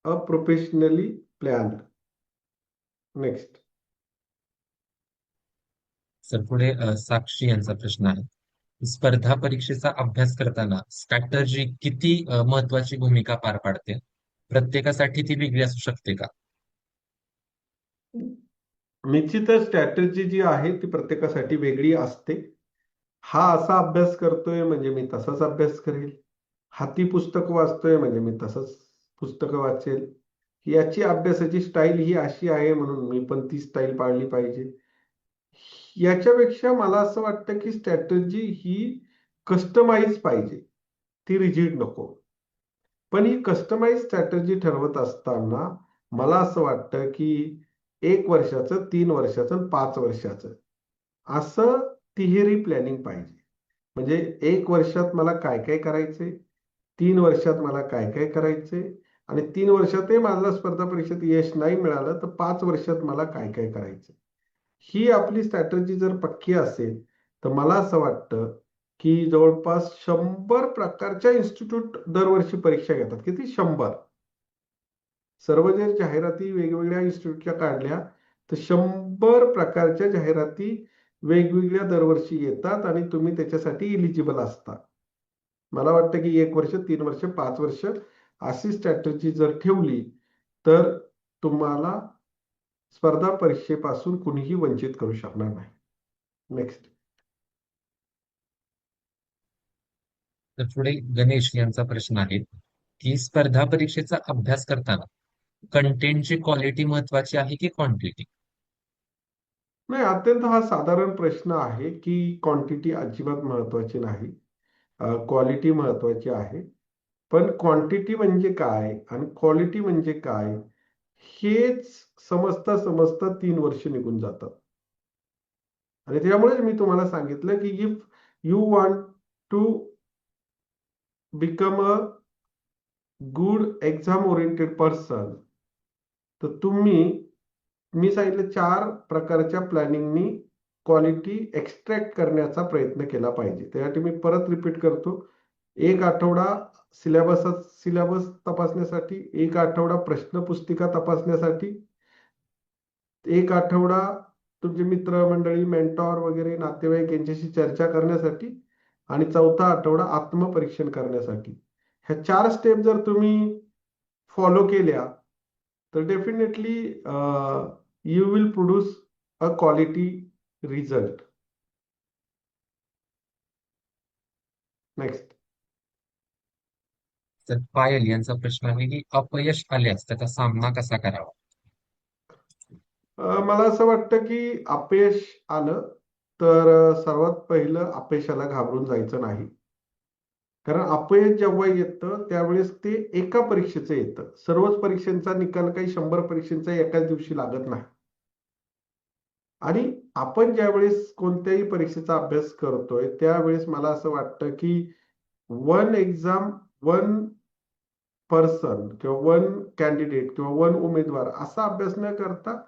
[SPEAKER 2] a professionally planned. Next.
[SPEAKER 3] तर पुढे साक्षी यांचा प्रश्न आहे स्पर्धा परीक्षेचा अभ्यास करताना स्ट्रॅटर्जी किती महत्वाची भूमिका पार पाडते? प्रत्येकासाठी ती वेगळी असू शकते का?
[SPEAKER 2] निश्चितच स्ट्रॅटेजी जी आहे ती प्रत्येकासाठी वेगळी असते. हा असा अभ्यास करतोय म्हणजे मी तसाच अभ्यास करेल. हा ती पुस्तकं वाचतोय म्हणजे मी तसंच पुस्तकं वाचेल. याची अभ्यासाची स्टाईल ही अशी आहे म्हणून मी पण ती स्टाईल पाळली पाहिजे. याच्यापेक्षा मला असं वाटतं की स्ट्रॅटेजी ही कस्टमाइज पाहिजे, ती रिजिड नको. पण ही कस्टमाइज स्ट्रॅटेजी ठरवत असताना मला असं वाटतं की 1 वर्षाचं, 3 वर्षाचं आणि 5 वर्षाचं असं तिहेरी प्लॅनिंग पाहिजे. म्हणजे 1 वर्षात मला काय काय करायचंय, 3 वर्षात मला काय काय करायचंय आणि 3 वर्षातही मला स्पर्धा परीक्षेत यश नाही मिळालं तर 5 वर्षात मला काय काय करायचंय. ही आपली स्ट्रॅटेजी जर पक्की असेल तर मला असं वाटतं की जवळपास 100 प्रकारच्या इन्स्टिट्यूट दरवर्षी परीक्षा घेतात. किती? 100. सर्व जर जाहिराती वेगवेगळ्या इन्स्टिट्यूटच्या काढल्या तर 100 प्रकारच्या जाहिराती वेगवेगळ्या दरवर्षी येतात आणि तुम्ही त्याच्यासाठी इलिजिबल असता. मला वाटतं की 1 वर्ष, 3 वर्ष, 5 वर्ष अशी स्ट्रॅटेजी जर ठेवली तर तुम्हाला स्पर्धा परीक्षेपासून कुणीही वंचित करू शकणार नाही. नेक्स्ट.
[SPEAKER 3] तर पुढे गणेश यांचा प्रश्न आहे की स्पर्धा परीक्षेचा अभ्यास करताना कंटेंटची क्वालिटी महत्वाची आहे की क्वांटिटी?
[SPEAKER 2] नाही, अत्यंत हा साधारण प्रश्न आहे की क्वांटिटी अजिबात महत्वाची नाही, क्वालिटी महत्वाची आहे. पण क्वांटिटी म्हणजे काय आणि क्वालिटी म्हणजे काय हेच समजता समजता 3 वर्ष निघून जातात. आणि त्यामुळेच मी तुम्हाला सांगितलं की if you want to become a good exam oriented person, तर मी सांगितलं 4 प्रकारच्या प्लॅनिंगनी क्वालिटी एक्स्ट्रॅक्ट करण्याचा प्रयत्न केला पाहिजे. त्यासाठी मी परत रिपीट करतो. 1 आठवडा सिलेबस तपासण्यासाठी, 1 आठवडा प्रश्नपुस्तिका तपासण्यासाठी, 1 आठवडा तुमचे मित्रमंडळी, मेंटॉर वगैरे नातेवाईक यांच्याशी चर्चा करण्यासाठी आणि 4था आठवडा आत्मपरीक्षण करण्यासाठी. ह्या 4 स्टेप जर तुम्ही फॉलो केल्या तर definitely you will produce a quality result. Next.
[SPEAKER 3] तर पायल यांचा प्रश्न आहे की अपयश आल्यास त्याचा सामना कसा करावा?
[SPEAKER 2] मला असं वाटतं की अपयश आलं तर सर्वात पहिलं अपयशाला घाबरून जायचं नाही. कारण अपयश जेव्हा येतं त्यावेळेस ते एका परीक्षेचं येतं. सर्वच परीक्षांचा निकाल काही 100 परीक्षांचा एकाच दिवशी लागत नाही. आणि आपण ज्यावेळेस कोणत्याही परीक्षेचा अभ्यास करतोय त्यावेळेस मला असं वाटतं की वन एक्झाम, वन पर्सन किंवा वन कॅन्डिडेट किंवा वन उमेदवार असा अभ्यास न करता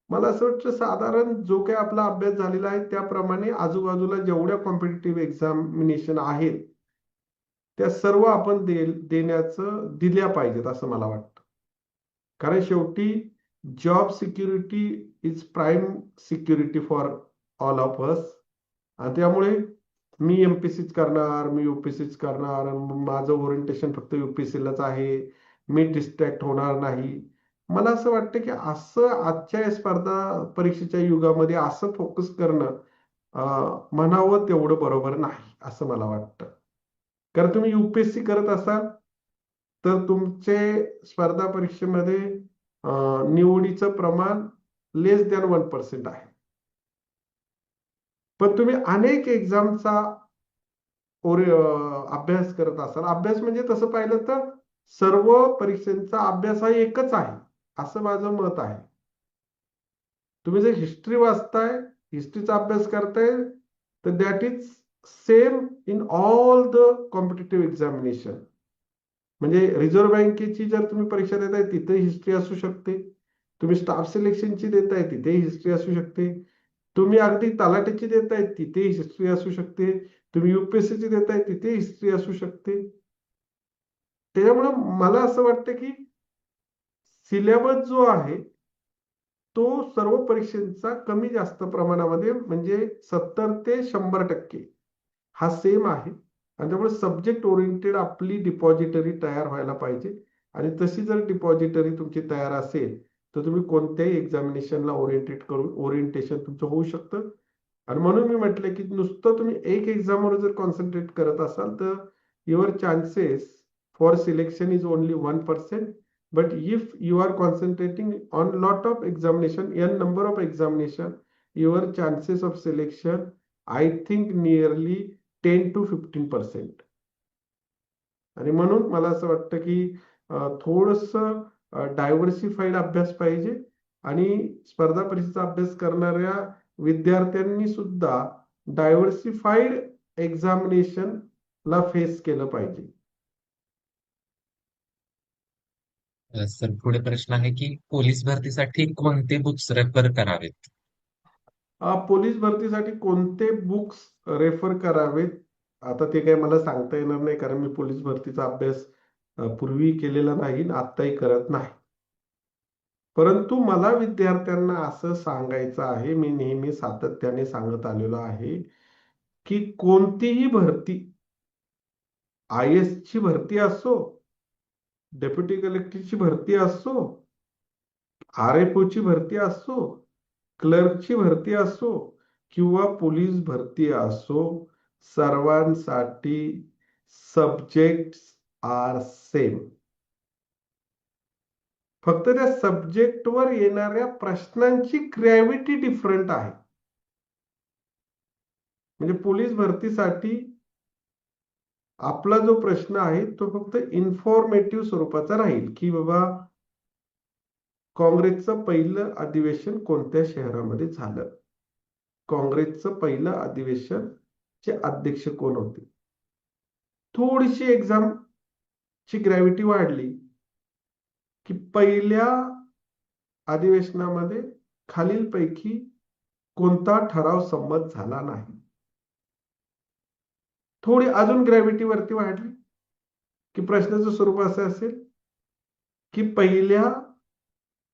[SPEAKER 2] मला असं वाटतं साधारण जो काही आपला अभ्यास झालेला आहे त्याप्रमाणे आजूबाजूला जेवढ्या कॉम्पिटिटिव्ह एक्झामिनेशन आहेत त्या सर्व आपण दिल्या पाहिजेत असं मला वाटतं. कारण शेवटी job security is prime security for all of us. आणि त्यामुळे मी एमपीसीच करणार, मी युपीसीच करणार, माझं ओरिएंटेशन फक्त युपीसीलाच आहे, मी डिस्ट्रॅक्ट होणार नाही. मला असं वाटतं की असं आजच्या या स्पर्धा परीक्षेच्या युगामध्ये असं फोकस करणं म्हणावं तेवढं बरोबर नाही असं मला वाटतं. कारण तुम्ही युपीएससी करत असाल तर तुमचे स्पर्धा परीक्षेमध्ये निवडीचं प्रमाण लेस दॅन 1% आहे. पण तुम्ही अनेक एक्झामचा अभ्यास करत असाल. अभ्यास म्हणजे तसं पाहिलं तर सर्व परीक्षांचा अभ्यास हा एकच आहे असं माझं मत आहे. तुम्ही जर हिस्ट्री वाचताय, हिस्ट्रीचा अभ्यास करताय तर that is same in all the competitive examination. म्हणजे रिझर्व्ह बँकेची जर तुम्ही परीक्षा देताय तिथे हिस्ट्री असू शकते, तुम्ही स्टाफ सिलेक्शनची देताय तिथे हिस्ट्री असू शकते, तुम्ही अगदी तलाठीची देताय तिथे हिस्ट्री असू शकते, तुम्ही युपीएससीची देताय तिथे हिस्ट्री असू शकते. त्याच्यामुळे मला असं वाटतं की सिलेबस जो आहे तो सर्व परीक्षांचा कमी जास्त प्रमाणामध्ये म्हणजे 70 ते 100% हा सेम आहे. आणि त्यामुळे सब्जेक्ट ओरिएंटेड आपली डिपॉझिटरी तयार व्हायला पाहिजे. आणि तशी जर डिपॉझिटरी तुमची तयार असेल तर तुम्ही कोणत्याही एक्झामिनेशनला ओरिएंटेशन तुमचं होऊ शकतं. आणि म्हणून मी म्हटलं की नुसतं तुम्ही एक एक्झामवर जर कॉन्सन्ट्रेट करत असाल तर your chances for selection is only 1%. But if you are concentrating on lot of examination, n number of examination, your chances of selection, I think nearly 10 to 15%. आणि म्हणून मला असं वाटतं की थोडस डायव्हर्सिफाईड अभ्यास पाहिजे आणि स्पर्धा परीक्षेचा अभ्यास करणाऱ्या विद्यार्थ्यांनी सुद्धा डायव्हर्सिफाईड एक्झामिनेशन ला फेस केलं पाहिजे.
[SPEAKER 3] सर पुढे प्रश्न आहे की पोलीस भरतीसाठी कोणते बुक्स रेफर करावेत?
[SPEAKER 2] पोलीस भरतीसाठी कोणते बुक्स रेफर करावेत आता ते काही मला सांगता येणार नाही कारण मी पोलीस भरतीचा अभ्यास पूर्वी केलेला नाही आणि आत्ताही करत नाही. परंतु मला विद्यार्थ्यांना असं सांगायचं आहे, मी नेहमी सातत्याने सांगत आलेलो आहे की कोणतीही भरती, IAS ची भरती असो, डेप्युटी कलेक्टरची भरती असो, RFO ची भरती असो, क्लर्कची भरती असो किंवा पोलीस भरती असो, सर्वांसाठी सब्जेक्ट आर सेम. फक्त त्या सब्जेक्टवर येणाऱ्या प्रश्नांची ग्रॅव्हिटी डिफरंट आहे. म्हणजे पोलीस भरतीसाठी आपला जो प्रश्न आहे तो फक्त इन्फॉर्मेटिव्ह स्वरूपाचा राहील की बाबा काँग्रेसचं पहिलं अधिवेशन कोणत्या शहरामध्ये झालं, काँग्रेसचं पहिलं अधिवेशनचे अध्यक्ष कोण होते? थोडीशी एक्झामची ग्रॅव्हिटी वाढली की पहिल्या अधिवेशनामध्ये खालीलपैकी कोणता ठराव संमत झाला नाही? थोडी अजून ग्रॅव्हिटी वरती वाढली की प्रश्नाचं स्वरूप असं असेल की पहिल्या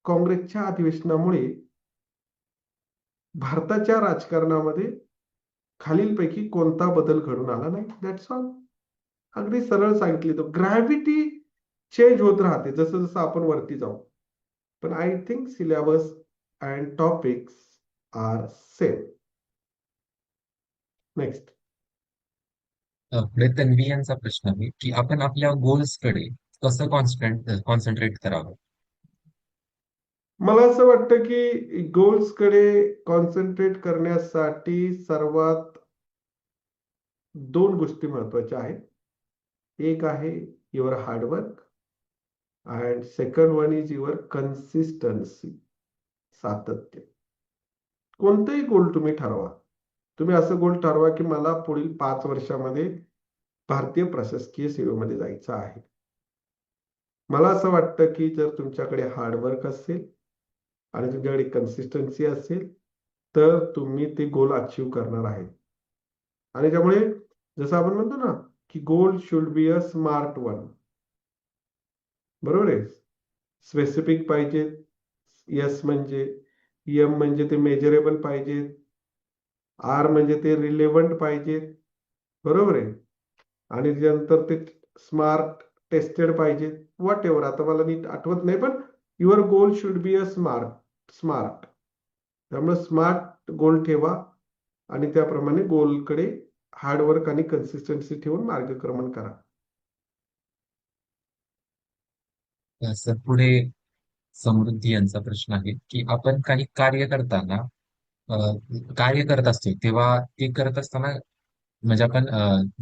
[SPEAKER 2] काँग्रेसच्या अधिवेशनामुळे भारताच्या राजकारणामध्ये खालीलपैकी कोणता बदल घडून आला नाही? That's all. अगदी सरळ सांगितले. तो ग्रॅव्हिटी चेंज होत राहते जसं जसं आपण वरती जाऊ. पण I think syllabus and topics are same. Next.
[SPEAKER 3] पुढे तन्वी यांचा प्रश्न आहे की आपण आपल्या गोल्सकडे कसं कॉन्सन्ट्रेट करावं?
[SPEAKER 2] मला असं वाटतं की गोल्सकडे कॉन्सन्ट्रेट करण्यासाठी सर्वात दोन गोष्टी महत्वाच्या आहेत. एक आहे your hard work and second one is your consistency, सातत्य. कोणतेही गोल तुम्ही ठरवा. तुम्ही असं गोल ठरवा की मला पुढील 5 वर्षामध्ये भारतीय प्रशासकीय सेवेमध्ये जायचं आहे. मला असं वाटतं की जर तुमच्याकडे हार्डवर्क असेल आणि तुमच्याकडे कन्सिस्टन्सी असेल तर तुम्ही ते गोल अचीव करणार आहे. आणि त्यामुळे जसं आपण म्हणतो ना की goal should be a smart one. बरोबर आहे. स्पेसिफिक पाहिजेत. एस म्हणजे एम म्हणजे ते मेजरेबल पाहिजेत. आर म्हणजे ते रिलेव्हंट पाहिजेत. बरोबर आहे. आणि त्यानंतर ते स्मार्ट टेस्टेड पाहिजेत. व्हॉट एव्हर, आता मला नीट आठवत नाही, पण your goal should be a smart. त्यामुळे स्मार्ट गोल ठेवा आणि त्याप्रमाणे गोलकडे हार्डवर्क आणि कन्सिस्टन्सी ठेवून मार्गक्रमण करा.
[SPEAKER 3] सर पुढे समृद्धी यांचा प्रश्न आहे की आपण काही कार्य करताना कार्य करत असतो तेव्हा ते करत असताना म्हणजे आपण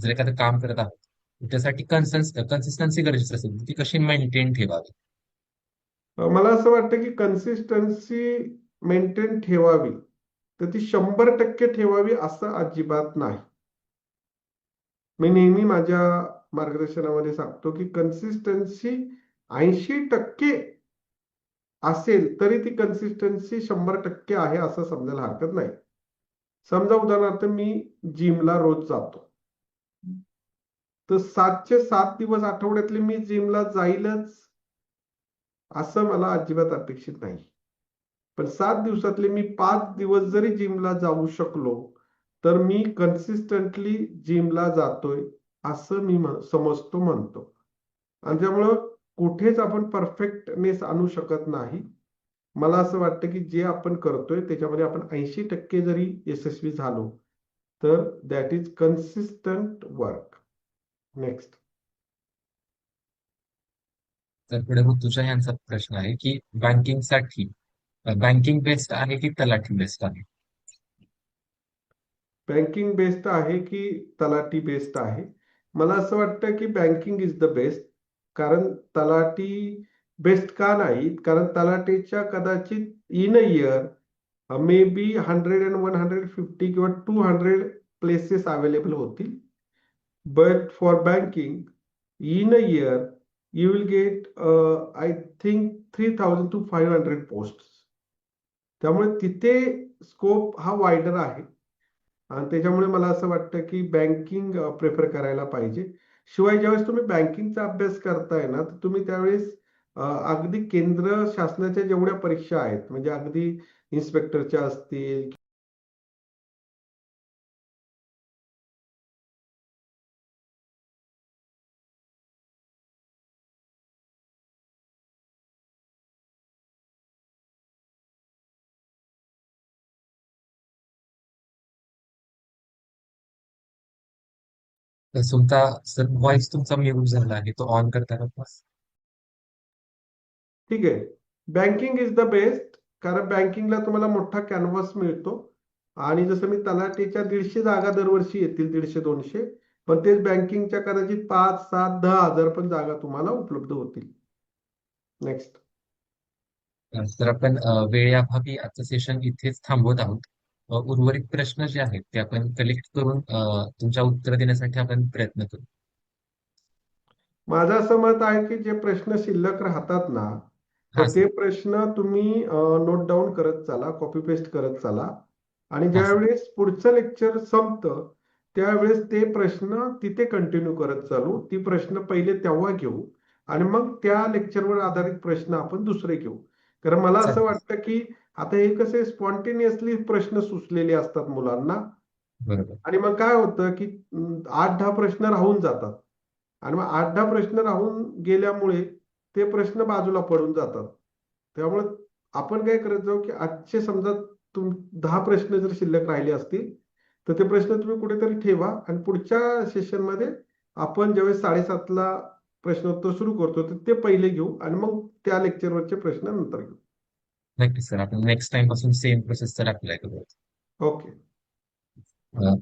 [SPEAKER 3] जर एखादं काम करत आहोत त्यासाठी कन्सिस्टन्सी गरजेची असेल ती कशी मेंटेन ठेवावी?
[SPEAKER 2] मला असं वाटतं की कन्सिस्टन्सी मेंटेन ठेवावी तर ती 100% ठेवावी असं अजिबात नाही. मी नेहमी माझ्या मार्गदर्शनामध्ये सांगतो की कन्सिस्टन्सी 80% असेल तरी ती कन्सिस्टन्सी 100% आहे असं समजायला हरकत नाही. समजा उदाहरणार्थ मी जिमला रोज जातो, तर 7चे 7 दिवस आठवड्यातले मी जिमला जाईलच असं मला अजिबात अपेक्षित नाही. पण 7 दिवसातले मी 5 दिवस जरी जिमला जाऊ शकलो तर मी कन्सिस्टंटली जिमला जातोय असं मी समजतो, म्हणतो. आणि त्यामुळं कुठेच आपण परफेक्टनेस आणू शकत नाही. मला असं वाटतं की जे आपण करतोय त्याच्यामध्ये आपण 80% जरी यशस्वी झालो तर that is consistent work. Next.
[SPEAKER 3] तर पुढे ऋतुजा यांचा प्रश्न आहे की बँकिंगसाठी बँकिंग बेस्ट आहे की तलाठी बेस्ट आहे?
[SPEAKER 2] बँकिंग बेस्ट आहे की तलाठी बेस्ट आहे? मला असं वाटतं की बँकिंग इज द बेस्ट. कारण तलाठी बेस्ट का नाही? कारण तलाठीच्या कदाचित in a year may be 100 and 150 किंवा 200 प्लेसेस अवेलेबल होतील. But for banking in a year you will get I think 3000 to 500 posts. त्यामुळे तिथे स्कोप हा वायडर आहे आणि त्याच्यामुळे मला असं वाटतं की बँकिंग प्रेफर करायला पाहिजे. शिवाय ज्यावेळेस तुम्ही बँकिंगचा अभ्यास करताय ना तर तुम्ही त्यावेळेस अगदी केंद्र शासनाच्या जेवढ्या परीक्षा आहेत म्हणजे अगदी इन्स्पेक्टरच्या असतील
[SPEAKER 3] तर तुमचा सर व्हॉइस तुमचा म्यूट झाला आहे तो ऑन करता का बस?
[SPEAKER 2] ठीक आहे. बँकिंग इज द बेस्ट कारण बँकिंगला तुम्हाला मोठा कॅनव्हास मिळतो आणि जसं मी तलाठीच्या 150 जागा दरवर्षी येतील, 150-200, पण तेच बँकिंगच्या कदाचित 5, 7, 10,000 पण जागा तुम्हाला उपलब्ध होतील. नेक्स्ट.
[SPEAKER 3] तर आपण वेळेअभावी आजचं सेशन इथेच थांबवत आहोत. उर्वरित प्रश्न जे आहेत ते आपण कलेक्ट करून तुमच्या उत्तर देण्यासाठी आपण प्रयत्न करू.
[SPEAKER 2] माझं असं मत आहे की जे प्रश्न शिल्लक राहतात ना,
[SPEAKER 3] हा
[SPEAKER 2] तर ते
[SPEAKER 3] सर.
[SPEAKER 2] प्रश्न तुम्ही नोट डाऊन करत चाला, कॉपी पेस्ट करत चाला आणि
[SPEAKER 3] हा सर.
[SPEAKER 2] ज्यावेळेस पुढचं लेक्चर संपतं त्यावेळेस ते प्रश्न तिथे कंटिन्यू करत चालू. ती प्रश्न पहिले तेव्हा घेऊ आणि मग त्या लेक्चरवर आधारित प्रश्न आपण दुसरे घेऊ. कारण मला असं
[SPEAKER 3] चालेल.
[SPEAKER 2] वाटतं की आता हे कसे स्पॉन्टेनियसली प्रश्न सुचलेले असतात मुलांना
[SPEAKER 3] बरोबर.
[SPEAKER 2] आणि मग काय होतं की 8-10 प्रश्न राहून जातात आणि मग 8-10 प्रश्न राहून गेल्यामुळे ते प्रश्न बाजूला पडून जातात. त्यामुळे आपण काय करत जाऊ की आजचे समजा 10 प्रश्न जर शिल्लक राहिले असतील तर ते प्रश्न तुम्ही कुठेतरी ठेवा आणि पुढच्या सेशनमध्ये आपण ज्यावेळेस 7:30ला प्रश्नोत्तर सुरू करतो तर ते पहिले घेऊ आणि मग त्या लेक्चरवरचे प्रश्न नंतर घेऊ.
[SPEAKER 3] नक्कीच सर, आपण नेक्स्ट टाइम पासून सेम प्रोसेस सर अप्लाय करू.
[SPEAKER 2] ओके.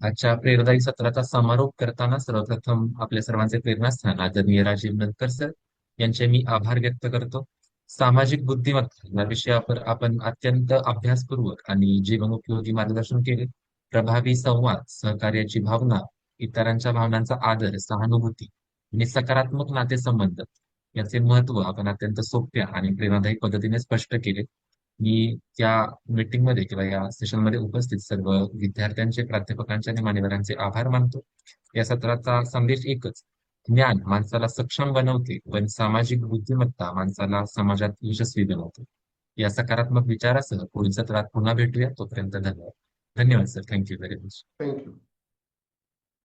[SPEAKER 3] आजच्या प्रेरणादायी सत्राचा समारोप करताना सर्वप्रथम आपल्या सर्वांचे प्रेरणास्थान आदरणीय राजीव नंदकर सर यांचे मी आभार व्यक्त करतो. सामाजिक बुद्धिमत्ता या विषयावर आपण अत्यंत अभ्यासपूर्वक आणि जीवनोपयोगी मार्गदर्शन केले. प्रभावी संवाद, सहकार्याची भावना, इतरांच्या भावनांचा आदर, सहानुभूती आणि सकारात्मक नातेसंबंध याचे महत्व आपण अत्यंत सोप्या आणि प्रेरणादायी पद्धतीने स्पष्ट केले. मी त्या मीटिंगमध्ये किंवा या सेशनमध्ये उपस्थित सर्व विद्यार्थ्यांचे, प्राध्यापकांचे आणि मान्यवरांचे आभार मानतो. या सत्राचा संदेश एकच: ज्ञान माणसाला सक्षम बनवते, पण सामाजिक बुद्धिमत्ता माणसाला समाजात यशस्वी बनवते. या सकारात्मक विचारासह पुढील सत्रात पुन्हा भेटूया. तोपर्यंत धन्यवाद. धन्यवाद sir. Thank you very much.
[SPEAKER 2] Thank you.